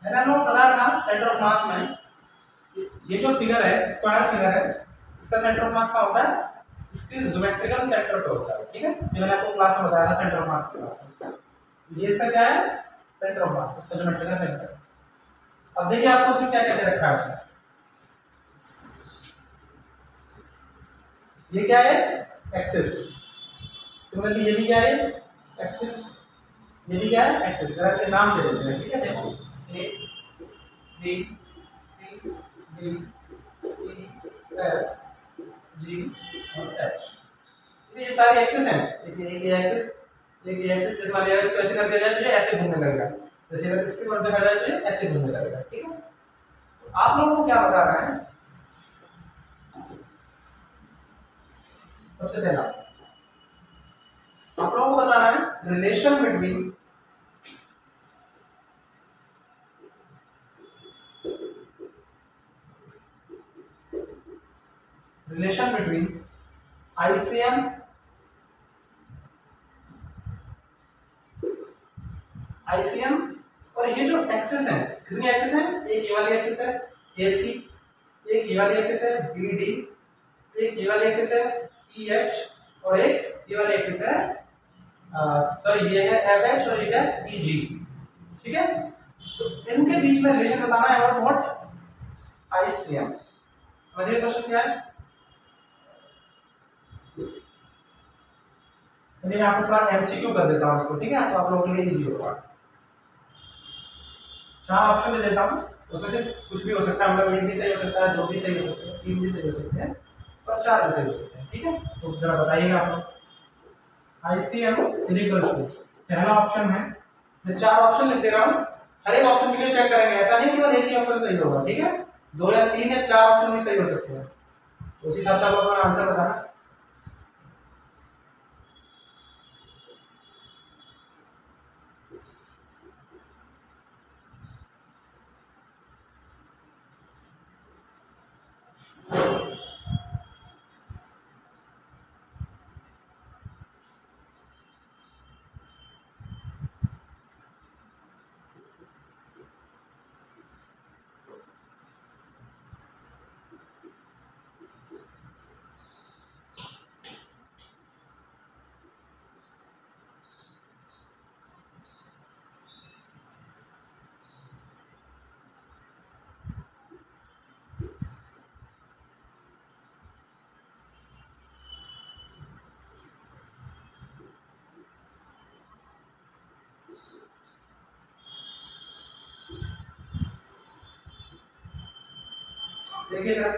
मैंने हम लोग बताया था सेंटर ऑफ मास में ये जो फिगर है स्क्वायर फिगर है, इसका सेंटर ऑफ मास क्या होता है, इसके ज्योमेट्रिकल सेंटर पे होता है, ठीक है। ये मैंने आपको क्लास में बताया था सेंटर ऑफ मास के साथ। ये इसका क्या है सेंटर ऑफ मास, इसका ज्योमेट्रिकल सेंटर। अब देखिए आपको इसमें क्या क्या दे रखा है इसमें, ये क्या है एक्सिस, सिमिलरली ये भी क्या है एक्सिस, ये भी क्या है एक्सिस। जरा के नाम दे देते हैं, ठीक है। A B C D E F G और एच, ये सारी एक्सिस हैं। देखिए एक ये एक्सिस, एक ये एक्सिस, जैसे मान लिया इसको ऐसे कर दिया जाए तो ये ऐसे घूमने लगेगा, जैसे अगर इसके ऊपर देखा जाए तो ये ऐसे घूमने लगेगा, ठीक है। तो आप लोगों को क्या बता रहा है सबसे पहला आप लोगों को बता रहा है रिलेशन बिटवीन ICM और ये जो एक्सिस है, कितनी एक्सिस है, एक ये वाली एक्सिस है AC, एक ये वाली एक्सिस है BD, एक ये वाली एक्सिस है EH और एक ये वाली एक्सिस है सॉरी ये है FH और ये है EG, ठीक है। तो इनके बीच में रिलेशन बताना है अबाउट व्हाट ICM। समझिए क्वेश्चन क्या है। चलिए मैं आपको थोड़ा MCQ कर देता हूँ इसको, ठीक है, तो आप लोगों के लिए इजी होगा। 4 ऑप्शन दे देता हूँ, उसमें से कुछ भी हो सकता है, मतलब 1 भी सही हो सकता है, 2 भी सही हो सकते हैं, 3 भी सही हो सकते हैं और 4 भी सही हो सकते हैं, ठीक है। तो जरा बताइएगा आप लोग। ICM पहला ऑप्शन है, मैं 4 ऑप्शन लिख दे रहा हूँ, हर एक ऑप्शन के लिए चेक करेंगे, ऐसा नहीं केवल एक ही ऑप्शन सही होगा, ठीक है। 2 या 3 या 4 ऑप्शन भी सही हो सकते हैं, तो उसी हिसाब से आप लोग आंसर बताना। देखिए जरा,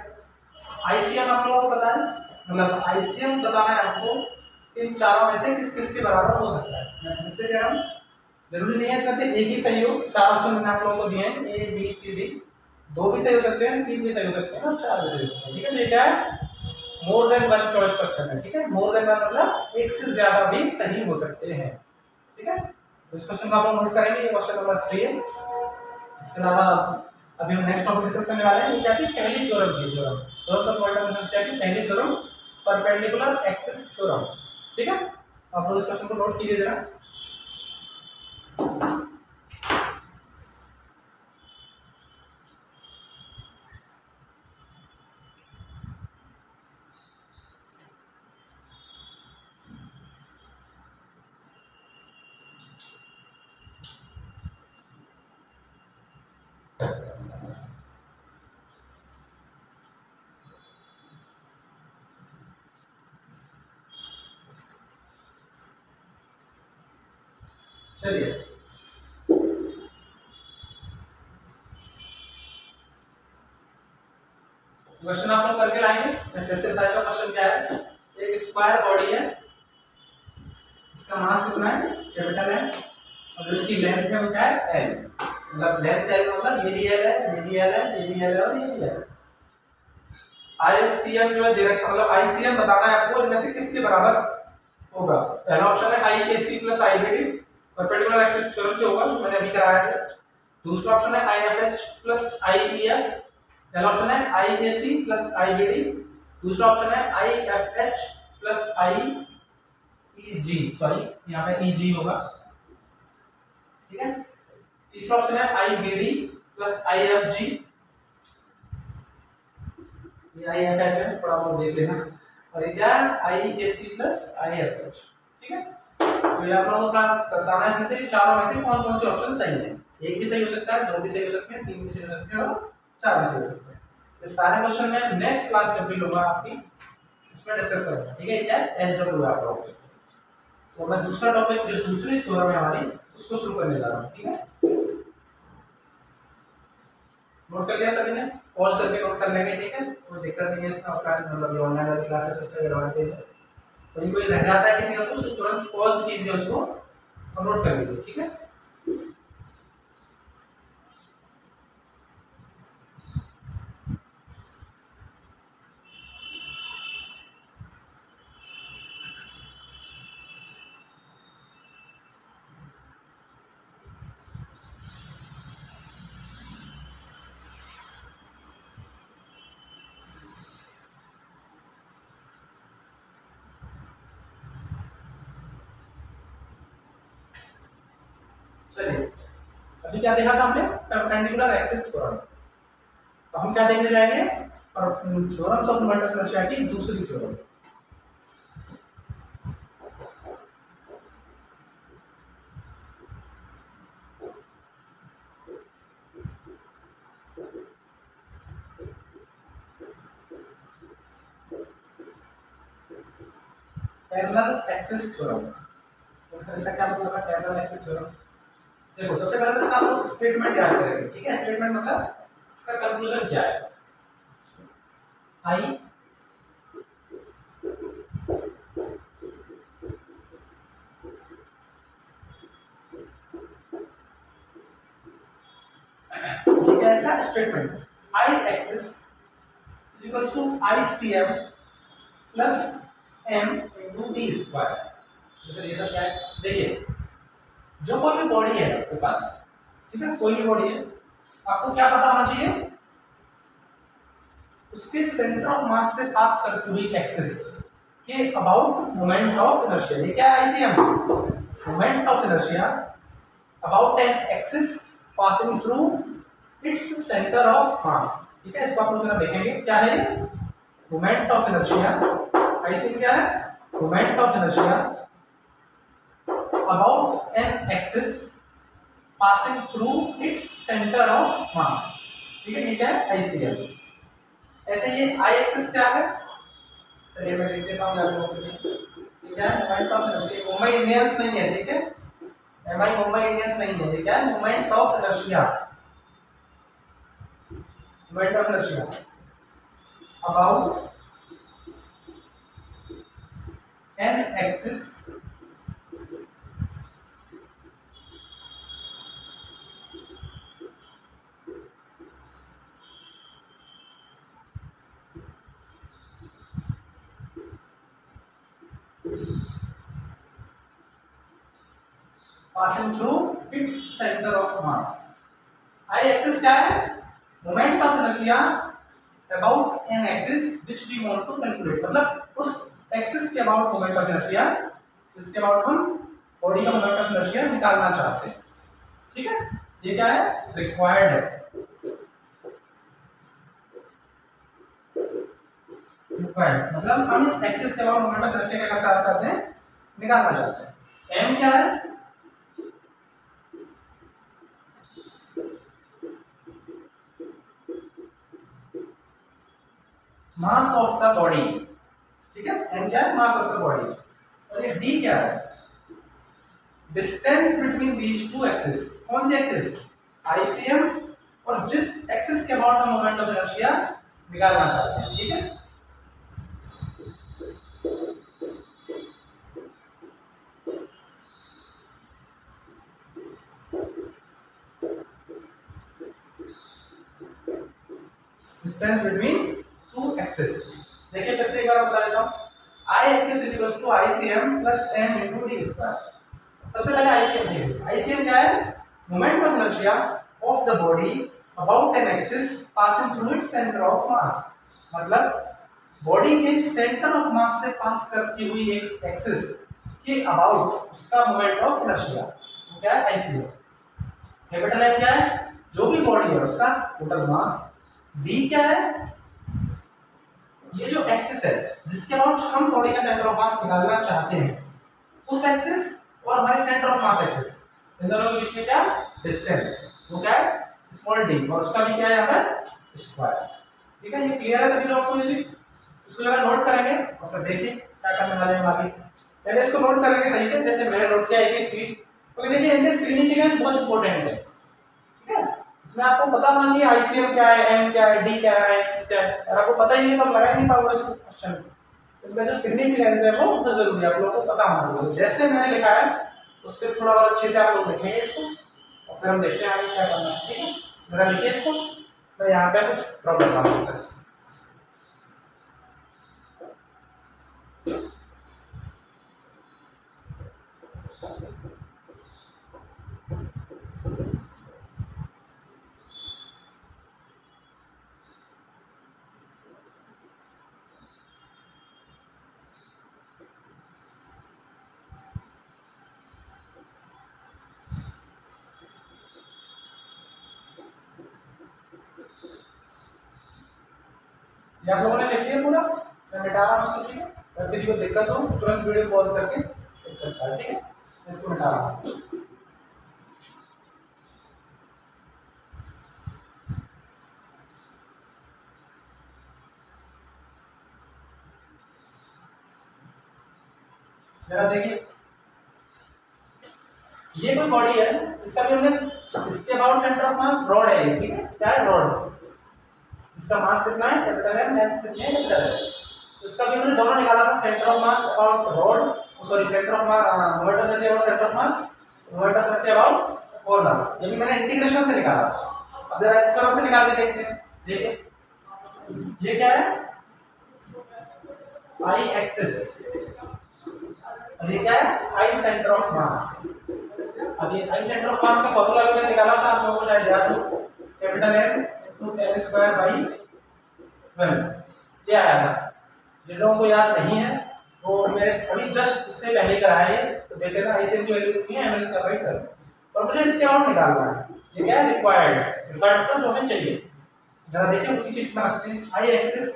आईसीएम आप लोगों को पता है, मतलब आईसीएम बताना है आपको इन चारों में से किस किस के बराबर हो सकता है। मैं फिर से कह रहा हूँ, जरूरी नहीं है इसमें से एक ही सही हो। चार ऑप्शन मैंने आप लोगों को दिए हैं, ए बी सी डी, दो भी सही हो सकते हैं, तीन भी सही हो सकते हैं और चार भी सही हो सकते हैं। ठीक है, तो ये क्या है, more than one choice question है। ठीक है, मोर देन वन मतलब एक से ज्यादा भी सही हो सकते हैं। ठीक है, तो इस क्वेश्चन को आप लोग नोट करेंगे, ये क्वेश्चन नंबर 3 है। इसके अलावा अभी हम नेक्स्ट टॉपिक डिस्कस करने वाले हैं, ये क्या थी, पहली थ्योरम थी, थ्योरम्स ऑफ क्वांटम मैकेनिक्स की पहली थ्योरम, परपेंडिकुलर एक्सिस थ्योरम। ठीक है, आप लोग इस क्वेश्चन को नोट कीजिए जरा। चलिए, क्वेश्चन आप लोग करके लाएंगे। मैं फिर से बताऊंगा क्वेश्चन क्या है। एक स्क्वायर बॉडी है, इसका मास कितना है, कैपिटल है, और इसकी लेंथ है वो क्या है, एल। मतलब लेंथ एल मतलब ये भी एल है, ये भी एल है, ये भी एल है और ये भी एल है। आईसीएम जो है दे रखा, मतलब आईसीएम बताना है आपको इनमें से किसके बराबर होगा। पहला ऑप्शन है IAC plus IBD, perpendicular axis theorem से होगा जो मैंने अभी कराया था। दूसरा ऑप्शन है आईएफएच प्लस आईईएफ, पहला ऑप्शन है आईएसी प्लस आईबीडी, दूसरा ऑप्शन है आईएफएच प्लस आईईजी, सॉरी यहाँ पे ईजी होगा। ठीक है, तीसरा ऑप्शन है आईबीडी प्लस आईएफजी, ये आईएफएच है, थोड़ा बहुत देख लेना, और ये क्या है, आईएसी प्लस आईएफएच। ठीक है, तो ये आप लोगों का बताना है इसमें से चारों में से कौन कौन से ऑप्शन सही है। एक भी सही हो सकता है, दो भी सही हो सकते हैं, तीन भी सही हो सकते हैं और चार भी सही हो सकते हैं। ये सारे क्वेश्चन में नेक्स्ट क्लास जब भी लूंगा आपकी, उसमें डिस्कस करूंगा। ठीक है, क्या एसडब्ल्यू आप लोगों के, तो मैं दूसरा टॉपिक जो दूसरी थ्योरम है हमारी उसको शुरू करने जा रहा हूँ। ठीक है, नोट कर लिया सभी ने, पॉज करके नोट कर लेंगे। ठीक है, कोई दिक्कत नहीं है इसमें, ऑफलाइन मतलब ये ऑनलाइन वाली क्लास है तो उसका एडवांटेज है। कोई कोई रह जाता है किसी का तो तुरंत पॉज कीजिए उसको और नोट कर लीजिए। ठीक है, चलिए अभी क्या देखा था हमने, परपेंडिकुलर एक्सिस थ्योरम। तो हम क्या देखने जाएंगे, और थ्योरम्स ऑफ क्वांटम मैकेनिक्स की दूसरी थ्योरम। पैरेलल एक्सिस थ्योरम, तो इसका क्या मतलब है पैरेलल एक्सिस थ्योरम। देखो सबसे पहले तो इसका हम लोग स्टेटमेंट याद करेंगे। ठीक है, स्टेटमेंट मतलब इसका कंक्लूजन क्या है, आई ठीक है, इसका statement I axis is equals to ICM plus M into D square. तो ये सब क्या है, देखिए जो कोई भी बॉडी है आपके पास, ठीक है, कोई भी बॉडी है, आपको क्या पता होना चाहिए, उसके सेंटर ऑफ मास से पास करती हुई एक्सिस के अबाउट मोमेंट ऑफ इनर्शिया। ये क्या है, ICM, moment of inertia about an axis passing through its centre of मास। ठीक है, इसको आप लोग जरा देखेंगे क्या है, मोमेंट ऑफ इनर्शिया, आईसीएम क्या है, moment of inertia about an axis passing through its center of mass। ठीक है, ये क्या है, आईसीएम। ऐसे ये आई एक्सिस क्या है, चलिए मैं लिख देता हूं आप लोगों के लिए। ये क्या है, moment of inertia, Mumbai Indians नहीं है। ठीक है, एमआई मुंबई इंडियंस नहीं है, ये क्या है, moment of inertia, moment of inertia. about an axis passing through its center of mass. I axis क्या है? Moment of inertia about an axis which we want to calculate. मतलब उस axis के about moment of inertia, इसके about हम body का moment of inertia निकालना चाहते हैं. ठीक है? ये क्या है? Required है. Required मतलब हम इस axis के about moment of inertia क्या करना चाहते हैं? निकालना चाहते हैं. M क्या है? Mass of the body. ठीक है, एम क्या है? Mass of the body. और ये डी क्या है? Distance between these two axis. कौन सी एक्सिस? आईसीएम. और जिस एक्सिस के अबाउट हम मोमेंट ऑफ इनर्शिया निकालना चाहते हैं. ठीक है, डिस्टेंस बिटवीन टू एक्सिस. देखिए फिर से एक बार बता देता हूं. I axis equals to ICM plus M into D square. सबसे पहले आईसीएम देखिए. आईसीएम क्या है? Moment of inertia of the body about an axis passing through its centre of mass. मतलब बॉडी के सेंटर ऑफ मास से पास करती हुई एक एक्सिस के अबाउट उसका मोमेंट ऑफ इनर्शिया क्या है? आईसीएम. कैपिटल एम क्या है? जो भी बॉडी है उसका टोटल मास. डी क्या है? ये जो एक्सिस है जिसके अबाउट हम बॉडी का सेंटर ऑफ मास निकालना चाहते हैं, उस एक्सिस और हमारे सेंटर ऑफ मास एक्सिस, इन दोनों के बीच में क्या? डिस्टेंस. वो क्या है? Small D. और उसका भी क्या है यहाँ पर? स्क्वायर. ठीक है, ये क्लियर है सभी लोगों को? ये चीज इसको जरा नोट करेंगे और फिर देखिए क्या करने वाले हैं आगे. पहले इसको नोट करेंगे सही से, जैसे मैंने नोट किया एक चीज. तो देखिए इनके सिग्निफिकेंस बहुत इंपॉर्टेंट है. ठीक है, इसमें आपको पता होना चाहिए आईसीएम क्या है, एम क्या है, डी क्या है, एक्सिस क्या है. अगर आपको पता ही नहीं तो आप लगा नहीं पाओगे इस क्वेश्चन. इनका जो सिग्निफिकेंस है वो बहुत जरूरी है, आप लोगों को पता होना चाहिए. जैसे मैंने लिखा है उससे थोड़ा और अच्छे से आप लोग लिखेंगे इसको और फिर हम देखते हैं आगे क्या करना है. ठीक है, जरा लिखिए इसको. मैं यहाँ पे कुछ प्रॉब्लम आ रहा है. आप लोगों ने लिख लिया पूरा? मैं मिटा रहा हूँ इसको. ठीक है, अगर किसी को दिक्कत हो तुरंत वीडियो पॉज करके लिख सकता है. ठीक है, इसको मिटा रहा हूँ. जरा देखिए, ये कोई बॉडी है, इसका भी हमने इसके about centre of mass rod है. ठीक है, क्या है? रॉड. इसका मास कितना है? कैपिटल है. लेंथ कितनी है? कैपिटल है. इसका भी हमने दोनों निकाला था. Centre of mass about rod, sorry centre of moment of inertia about centre of mass, moment of inertia about corner. ये भी मैंने इंटीग्रेशन से निकाला. अब जरा इस तरफ से निकाल के देखते हैं. देखिए ये क्या है? आई एक्सिस. और ये क्या है? आई सेंटर ऑफ मास. अब ये आई सेंटर ऑफ मास का फॉर्मूला मैंने निकाला था, आप लोगों को याद हो? Capital M to L square by 12. ये आया था. जिन लोगों को याद नहीं है वो मेरे अभी जस्ट इससे पहले कराया है, तो देख लेना. आईसीएम की वैल्यू कितनी है, एम इसका राइट कर. और मुझे इसके आउट निकालना है. ये क्या है? रिक्वायर्ड. रिक्वायर्ड तो जो हमें चाहिए. जरा देखिए उसी चीज में रखते हैं. I axis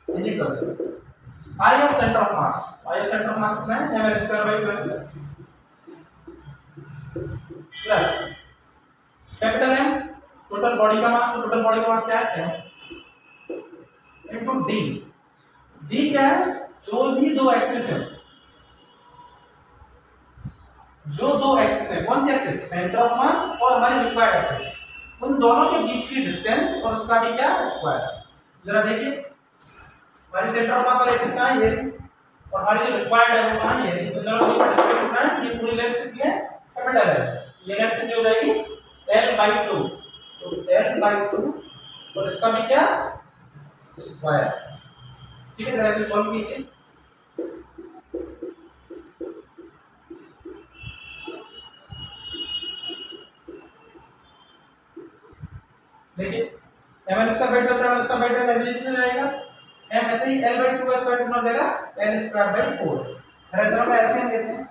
is equals I of centre of mass. I of centre of mass कितना है? M square by 12 plus capital M total body का मास. तो टोटल बॉडी का मास क्या है? Into D. डी क्या है? जो भी दो एक्सिस है, जो दो एक्सिस है, कौन सी एक्सिस? सेंटर ऑफ मास और हमारी रिक्वायर्ड एक्सिस, उन दोनों के बीच की डिस्टेंस और उसका भी क्या? स्क्वायर. जरा देखिए हमारी सेंटर ऑफ मास वाली एक्सिस कहाँ है, ये, और हमारी जो रिक्वायर्ड है वो कहाँ है, ये। तो दोनों के बीच में डिस्टेंस कितना है, ये पूरी लेंथ कितनी है, कैपिटल है। ये लेंथ कितनी हो जाएगी, l/2। तो l/2 और इसका भी क्या, स्क्वायर। ठीक है, जरा इसे सॉल्व कीजिए। देखिए m² होता है, उसका बाई 12 ऐसे ही जाएगा, m ऐसे ही l/2 का स्क्वायर कितना हो जाएगा, l²/4। हर दोनों का एलसीएम लेते हैं।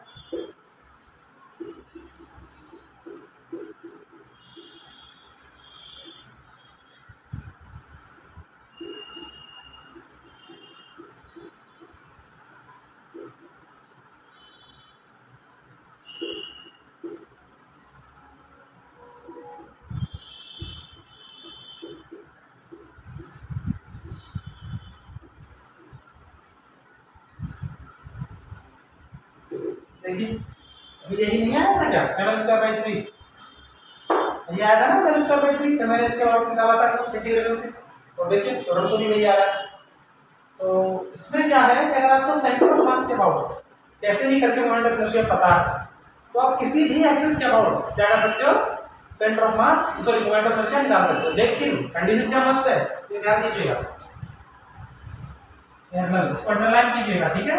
देखिए अभी यही नहीं आया था क्या, m²/3, ये आया था ना m²/3, तो मैंने इसके आउट निकाला था इंटीग्रेशन से, और देखिए थ्योरम से भी वही आ रहा है। तो इसमें क्या है कि अगर आपको सेंटर ऑफ मास के अबाउट कैसे ही करके मोमेंट ऑफ इनर्शिया पता है, तो आप किसी भी एक्सिस के अबाउट क्या कर सकते हो, centre of mass sorry moment of inertia निकाल सकते हो। लेकिन कंडीशन क्या मस्ट है, ये ध्यान दीजिएगा, इसको अंडरलाइन कीजिएगा। ठीक है,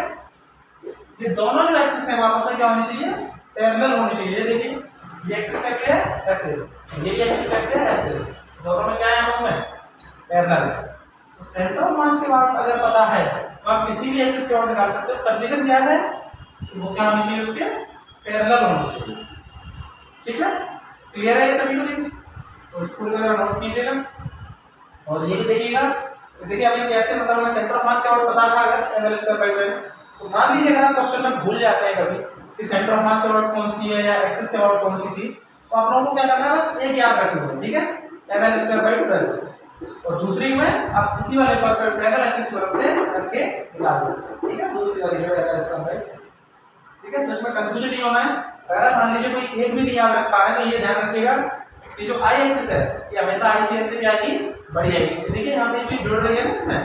ये दोनों जो एक्सिस है आपस में क्या होनी चाहिए, पैरेलल होनी चाहिए। ये देखिए ये एक्सिस कैसे है, ऐसे, ये भी एक्सिस कैसे है, ऐसे, दोनों में क्या है आपस में, पैरेलल। तो सेंटर ऑफ मास के बाद अगर पता है तो आप किसी भी एक्सिस के बाद निकाल सकते हो। कंडीशन क्या है, वो क्या होनी चाहिए, उसके पैरेलल होनी चाहिए। ठीक है, क्लियर है ये सभी को चीज, तो इसको अगर नोट कीजिएगा। और ये भी देखिएगा, देखिए आपने कैसे मतलब सेंटर ऑफ मास के बाद पता था अगर m²/12, तो मान लीजिए अगर आप क्वेश्चन में भूल जाते हैं कभी कि सेंटर ऑफ मास के अबाउट कौन सी है या एक्सिस के अबाउट कौन सी थी, तो आप लोगों को क्या करना है, बस एक याद रखना है। ठीक है, ml²/12, और दूसरी में आप इसी वाले पर पैरेलल एक्सिस थ्योरम से करके निकाल सकते हैं। ठीक है, दूसरी वाली जो ml²/12। ठीक है, तो इसमें कंफ्यूजन नहीं होना है। अगर आप मान लीजिए कोई एक भी नहीं याद रख पा रहे हैं, तो ये ध्यान रखिएगा कि जो आई एक्सिस है ये हमेशा ICM से क्या आएगी, बड़ी आएगी। देखिए यहाँ पे ये चीज जुड़ रही है ना इसमें,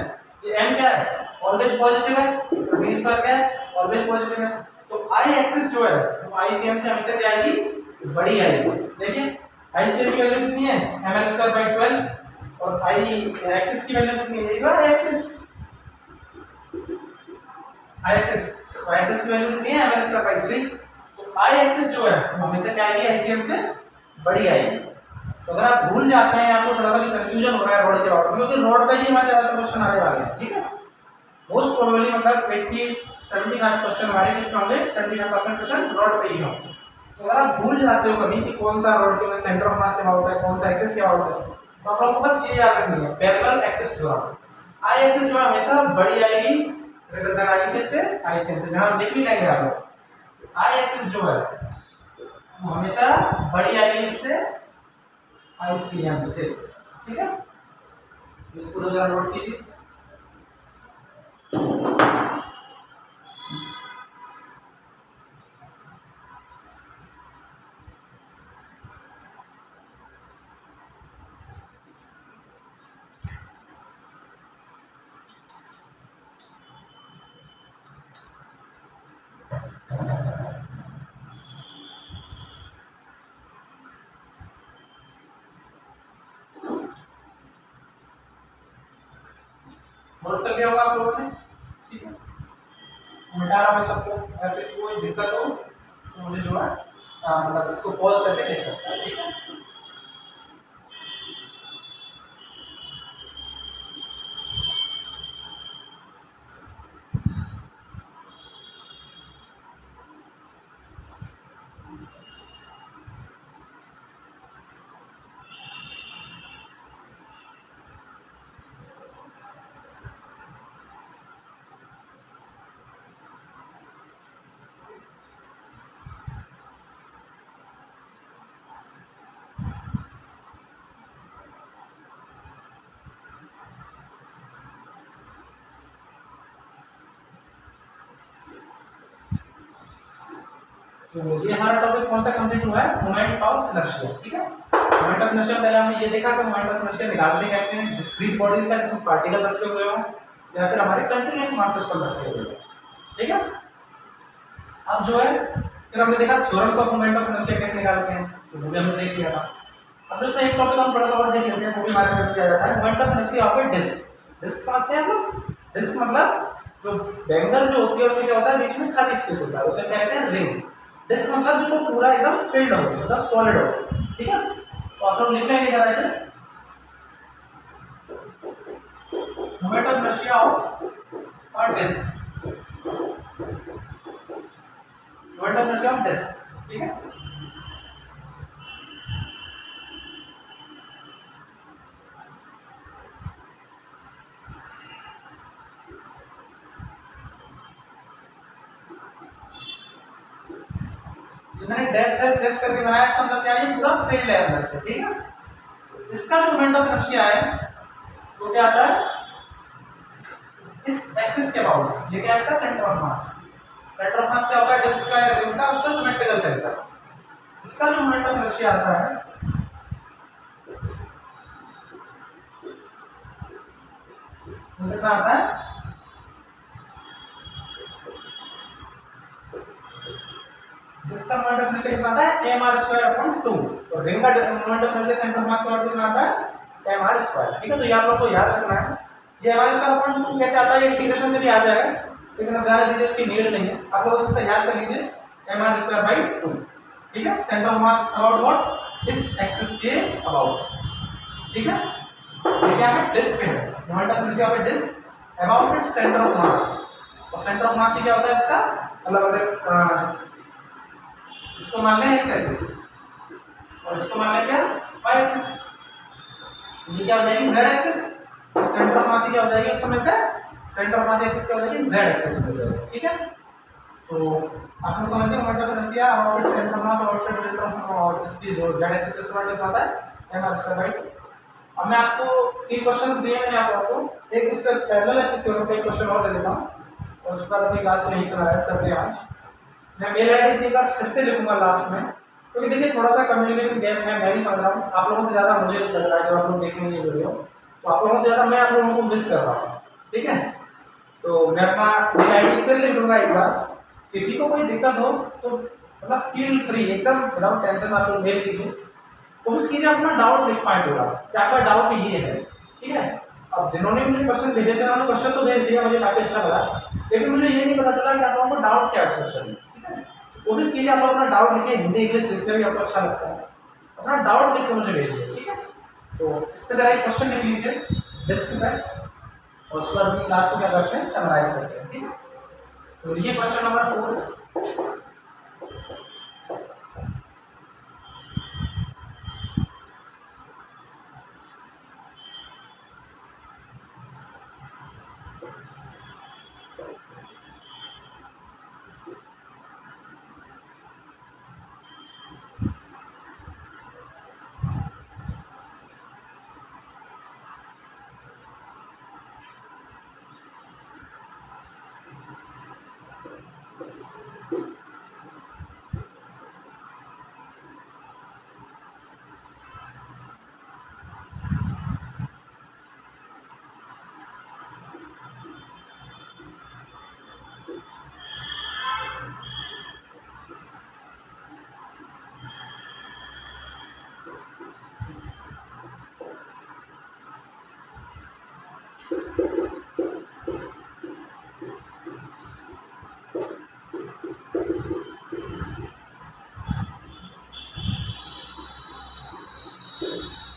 ये m क्या है, ऑलवेज पॉजिटिव है, v² क्या है, ऑलवेज पॉजिटिव है। तो आई एक्सिस जो है वो ICM से हमेशा क्या आएगी, बड़ी आएगी। देखिए ICM की वैल्यू कितनी है, ml²/12, और आई एक्सिस की वैल्यू कितनी है, ये आई एक्सिस, आई एक्सिस, तो आई एक्सिस की वैल्यू कितनी है, ml²/3। तो आई एक्सिस जो है वो हमेशा क्या आएगी, ICM से बड़ी आएगी। तो अगर आप भूल जाते हैं, आपको थोड़ा सा भी कंफ्यूजन हो रहा है रोड के बारे में, क्योंकि रोड पे ही हमारे ज्यादातर क्वेश्चन आने वाले हैं। ठीक है, मोस्ट प्रोबेबली मतलब 75 क्वेश्चन हमारे किसमें होंगे, 75% क्वेश्चन रोड पे ही होंगे। तो अगर आप भूल जाते हो कभी कि कौन सा रोड के सेंटर ऑफ मास के अबाउट है, कौन सा एक्सिस के अबाउट है, तो आप लोगों को बस ये याद रखनी है, पैरेलल एक्सिस थ्योरम। आई एक्सिस जो है हमेशा बड़ी आएगी ग्रेटर देन आई किससे, ICM से। जहां लिख भी लेंगे आप लोग, आई एक्सिस जो है वो हमेशा बड़ी आएगी किससे, ICM से। ठीक है, इसको जरा नोट कीजिए। नोट कर लिया होगा आप लोगों ने। ठीक है, मिटा रहा मैं सबको, अगर किसी को कोई दिक्कत हो तो मुझे जो है मतलब इसको पॉज करके देख सकता है। ठीक है, तो ये हमारा टॉपिक कौन सा कंप्लीट हुआ है, मोमेंट ऑफ इनर्शिया। ठीक है, मोमेंट ऑफ इनर्शिया पहले हमने ये देखा कि मोमेंट ऑफ इनर्शिया निकालते कैसे हैं, डिस्क्रीट बॉडीज का जिसमें पार्टिकल रखे हुए हो या फिर हमारे कंटीन्यूअस मास सिस्टम रखे हुए हो, ठीक है। अब जो है फिर हमने देखा theorems of moment of inertia कैसे निकालते हैं, तो वो भी हमने देख लिया था। अब जो इसमें एक टॉपिक हम थोड़ा सा और देख लेते हैं, वो भी हमारे में किया जाता है, moment of inertia of a disc. Disc समझते हैं हम लोग? डिस्क मतलब जो बैंगल जो होती है उसमें क्या होता है, बीच में खाली स्पेस होता है, उसे क्या कहते हैं, रिंग। डिस्क मतलब जो पूरा एकदम फिल्ड हो, मतलब सॉलिड हो, ठीक है। तो आप सब लिख लेंगे जरा ऐसे, moment of inertia of a disc, moment of inertia of disc, ठीक है। मैंने डैश डैश डैश करके बनाया, इसका मतलब क्या है, ये पूरा फील्ड है अंदर से, ठीक है। इसका जो मोमेंट ऑफ इनर्शिया है वो क्या आता है, इस एक्सिस के अबाउट, ये क्या है, इसका centre of mass. Centre of मास क्या होता है डिस्क का या रिंग का, उसका ज्योमेट्रिकल सेंटर। इसका जो मोमेंट ऑफ इनर्शिया आता है वो कितना आता है, इसका मोमेंट ऑफ इनर्शिया कितना आता है, mr²/2। तो रिंग का moment of inertia centre of मास का कितना आता है, mr², ठीक है। तो ये आप लोग को याद रखना है। ये mr²/2 कैसे आता है, ये इंटीग्रेशन से भी आ जाएगा, लेकिन अब ज़्यादा दीजिए उसकी नीड नहीं है, आप लोग इसका याद कर लीजिए, mr²/2, ठीक है। Centre of mass about what, इस एक्सिस के अबाउट, ठीक है। ये क्या है, डिस्क है, moment of inertia of a disc about its centre of mass. और सेंटर ऑफ मास ही क्या होता है इसका, मतलब अगर इसको मान लें एक्स एक्सिस और इसको मान लें क्या, वाई एक्सिस, ये क्या हो जाएगी, जेड एक्सिस। सेंटर ऑफ मास क्या हो जाएगी, इसको मिलता है सेंटर ऑफ मास एक्सिस क्या हो जाएगी, जेड एक्सिस हो जाएगी, ठीक है। तो आप लोग समझ गए moment of inertia about its centre of mass और इट्स सेंटर ऑफ, और इसकी जो जेड एक्सिस इसको मान लेते हैं mr²/2। अब मैं आपको 3 क्वेश्चंस दिए मैंने आप लोगों को, एक इस पर पैरेलल एक्सिस थ्योरम पे एक क्वेश्चन और दे देता हूं, और उसके बाद अपनी क्लास को यहीं समराइज करते हैं आज। मैं मेल आईडी इतनी बार फिर से लिखूंगा लास्ट में, क्योंकि देखिए थोड़ा सा कम्युनिकेशन गैप है, मैं भी समझ रहा हूँ, आप लोगों से ज़्यादा मुझे लग रहा है जब आप लोग देखेंगे ये वीडियो, तो आप लोगों से ज़्यादा मैं आप लोगों को मिस कर रहा हूँ, ठीक है। तो मैं अपना मेल आईडी फिर लिख दूंगा एक बार, किसी को कोई दिक्कत हो तो मतलब फील फ्री, एकदम विदाउट टेंशन आप लोग मेल कीजिए, कोशिश कीजिए अपना डाउट लिख पाए पूरा कि आपका डाउट ये है, ठीक है। अब जिन्होंने मुझे क्वेश्चन भेजे थे उन्होंने क्वेश्चन तो भेज दिया, मुझे काफ़ी अच्छा लगा, लेकिन मुझे ये नहीं पता चला कि आप लोगों को डाउट क्या है उस क्वेश्चन में, ठीक है। कोशिश कीजिए आप लोग अपना डाउट लिखिए, हिंदी इंग्लिश जिसमें भी आपको अच्छा लगता है अपना डाउट लिख के मुझे भेजिए, ठीक है। तो इस पर जरा एक क्वेश्चन लिख लीजिए डिस्क पे, और उसके बाद अपनी क्लास को क्या करते हैं, समराइज करते हैं, ठीक है। तो ये क्वेश्चन नंबर 4।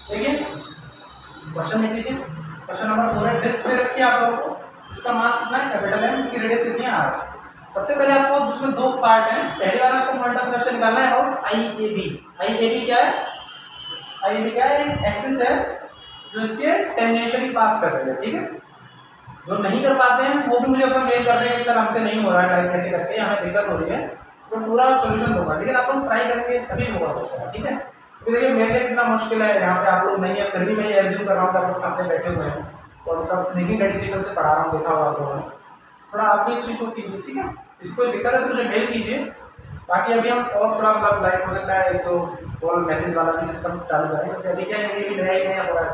देखिए क्वेश्चन लिख लीजिए, क्वेश्चन नंबर 4 है, डिस्क दे रखी है आप लोगों को, इसका मास कितना है, कैपिटल है, इसकी रेडियस कितनी है, 8। सबसे पहले आपको जिसमें 2 पार्ट हैं, पहले वाला आपको मोमेंट ऑफ इनर्शिया निकालना है अबाउट IAB क्या है, IAB क्या है, एक एक्सिस है जो इसके टेंजेंशियली पास कर रही है, ठीक है। जो नहीं कर पाते हैं वो भी मुझे अपना मेल करते हैं कि सर हमसे नहीं हो रहा है, टाइप कैसे करके हमें दिक्कत हो रही है, तो पूरा सोल्यूशन दूंगा, लेकिन आप लोग ट्राई करके तभी होगा कुछ, ठीक है। तो देखिए मेरे लिए कितना मुश्किल है, यहाँ पे आप लोग नहीं है, फिर भी मैं ये एज्यूम कर रहा हूँ कि आप लोग सामने बैठे हुए हैं और मतलब मेकिंग डेडिकेशन से पढ़ा रहा हूँ, देखा हुआ आप लोगों ने, थोड़ा आप भी इस चीज़ को कीजिए, ठीक है। इसको कोई दिक्कत है तो मुझे मेल कीजिए, बाकी अभी हम और थोड़ा मतलब लाइक हो सकता है एक तो कॉल मैसेज वाला भी सिस्टम चालू करें, क्योंकि अभी क्या है ये भी नया ही नया हो रहा है।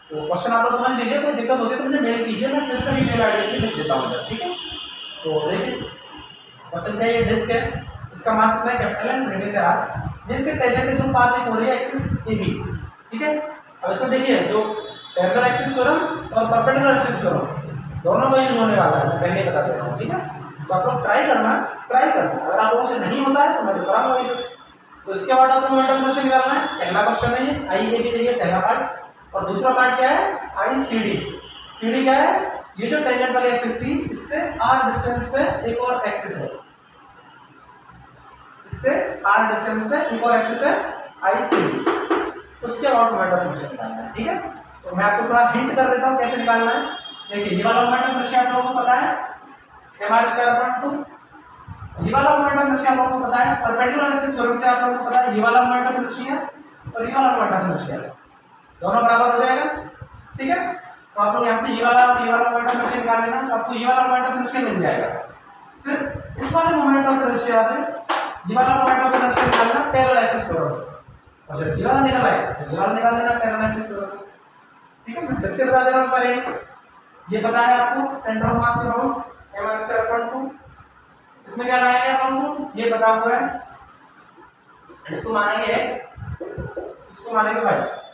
तो क्वेश्चन आप लोग समझ लीजिए, कोई दिक्कत होती है तो मुझे मेल कीजिए, मैं फिर से भी मेल आईडी लिख देता हूँ, ठीक है। तो देखिए क्वेश्चन क्या है, ये डिस्क है, इसका मास कितना है, कैपिटल एन, रेडियस है आर, जिसके टेंजेंट के थ्रू पास एक हो रही है एक्सिस AB, ठीक है। अब इसको देखिए, जो पैरेलल एक्सिस थ्योरम और परपेंडिकुलर एक्सिस थ्योरम दोनों का यूज होने वाला है, मैं पहले ही बता दे रहा हूँ, ठीक है। तो आप लोग ट्राई करना, अगर आप लोगों से नहीं होता है तो मैं तो कराऊंगा। तो इसके बाद आपको मोमेंट ऑफ इनर्शिया निकालना है। पहला क्वेश्चन है ये IAB, देखिए पहला पार्ट, और दूसरा पार्ट क्या है ICD। CD क्या है, ये जो टेंजेंट वाली एक्सिस थी इससे r डिस्टेंस पे एक और एक्सिस है, इससे r डिस्टेंस पे एक और एक्सिस है ICD, उसके बाद मोमेंट ऑफ इनर्शिया निकालना है, ठीक है। तो मैं आपको थोड़ा हिंट कर देता हूं कैसे निकालना है। देखिए ये वाला मोमेंट ऑफ इनर्शिया आप लोगों को पता है mr²/2, ये वाला मोमेंट ऑफ इनर्शिया आप लोगों को पता है परपेंडिकुलर एक्सिस थ्योरम से, आप लोगों को पता है ये वाला मोमेंट ऑफ इनर्शिया और ये वाला मोमेंट ऑफ इनर्शिया दोनों बराबर हो जाएगा, ठीक है। तो आप लोग यहाँ से ये वाला मोमेंट ऑफ इनर्शिया निकाल लेना, तो आपको ये वाला मोमेंट ऑफ इनर्शिया मिल जाएगा। फिर इस वाले मोमेंट ऑफ इनर्शिया से ये वाला मोमेंट ऑफ इनर्शिया निकालना पैरेलल एक्सिस थ्योरम से, और जब ये वाला निकल आएगा तो ये वाला निकाल लेना पैरेलल एक्सिस थ्योरम से, ठीक है। मैं फिर से बता दे रहा हूँ पहले, ये पता है आपको सेंटर ऑफ मास के अराउंड mr²/2, इसमें क्या लाएंगे हम, ये पता हुआ है, इसको मानेंगे x, इसको मानेंगे y।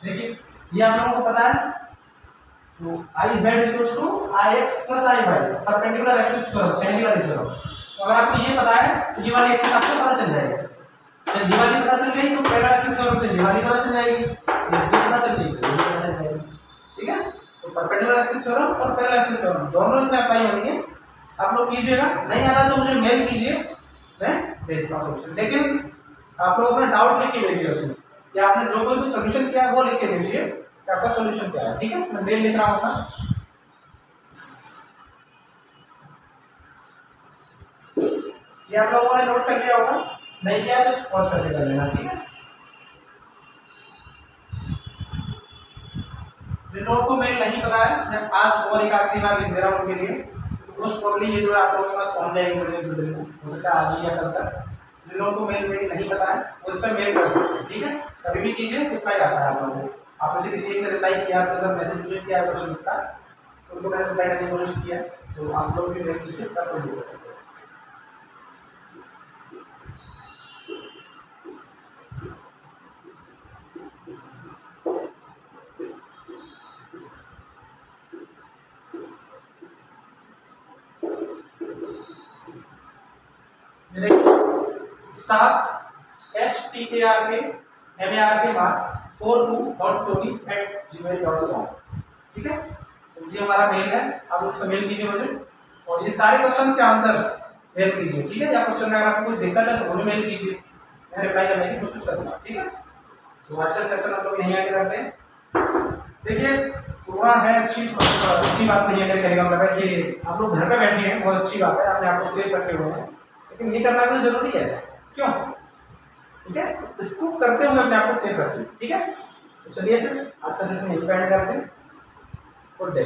देखिए ये आप लोगों को पता है, तो IZ = IX + IY perpendicular axis theorem, पहली वाली थ्योरम। तो अगर आपको ये पता है तो ये वाली एक्सिस आपको पता चल जाएगी, जब ये वाली पता चल गई तो पैरेलल एक्सिस थ्योरम से ये वाली पता चल जाएगी, ये पता चल गई तो ये पता चल जाएगी, ठीक है। तो परपेंडिकुलर एक्सिस थ्योरम और पैरेलल एक्सिस थ्योरम दोनों इसमें अप्लाई होंगे। आप लोग कीजिएगा, नहीं आता तो मुझे मेल कीजिए, मैं भेजता हूँ सॉल्यूशन। लेकिन आप लोग अपना डाउट लिख के भेजिए उसमें, या आपने जो कोई भी सॉल्यूशन किया है वो लिख के भेजिए कि आपका सॉल्यूशन क्या है, ठीक है। मैं मेल लिख रहा हूँ, ये आप लोगों ने नोट कर लिया होगा, नहीं किया तो पॉज करके कर लेना, ठीक है। जिन लोगों को मेल नहीं पता है, मैं आज और एक आखिरी बार लिख दे रहा हूँ उनके लिए, मोस्ट प्रोबेबली ये जो है आप लोगों के पास पहुंच जाएगी मुझे 2 दिन में, हो सकता है आज ही या कल तक। जिन लोगों को मेल मेरी नहीं पता है वो इस पर मेल कर सकते हैं, ठीक है। कभी भी कीजिए, रिप्लाई आता है आप लोगों को। आप में से किसी एक ने रिप्लाई किया, मतलब मैसेज मुझे किया है क्वेश्चन का, उनको मैंने रिप्लाई करने की कोशिश किया, तो आप लोग भी मेल कीजिए, तब कोई दिक्कत नहीं। स्टाक STARK के बाद 42.tony@gmail.com, ठीक है। तो ये हमारा मेल है, आप उसका मेल कीजिए मुझे, और ये सारे क्वेश्चंस के आंसर्स मेल कीजिए, ठीक है। या क्वेश्चन में अगर आपको कोई दिक्कत है तो वो भी मेल कीजिए, मैं रिप्लाई करने की कोशिश करूंगा, ठीक है। तो आज का सेक्शन आप लोग यहीं आके करते हैं। देखिए कोरोना है, अच्छी बात नहीं है मेरे कहने का मतलब है कि आप लोग घर पे बैठे हैं, बहुत अच्छी बात है, आपने आपको सेफ रखे हुए हैं, लेकिन ये करना भी जरूरी है, क्यों, ठीक है। इसको करते हुए अपने आप को सेफ रखिए, ठीक है। तो चलिए फिर आज का सेशन यहीं पे एंड करते हैं। Good day.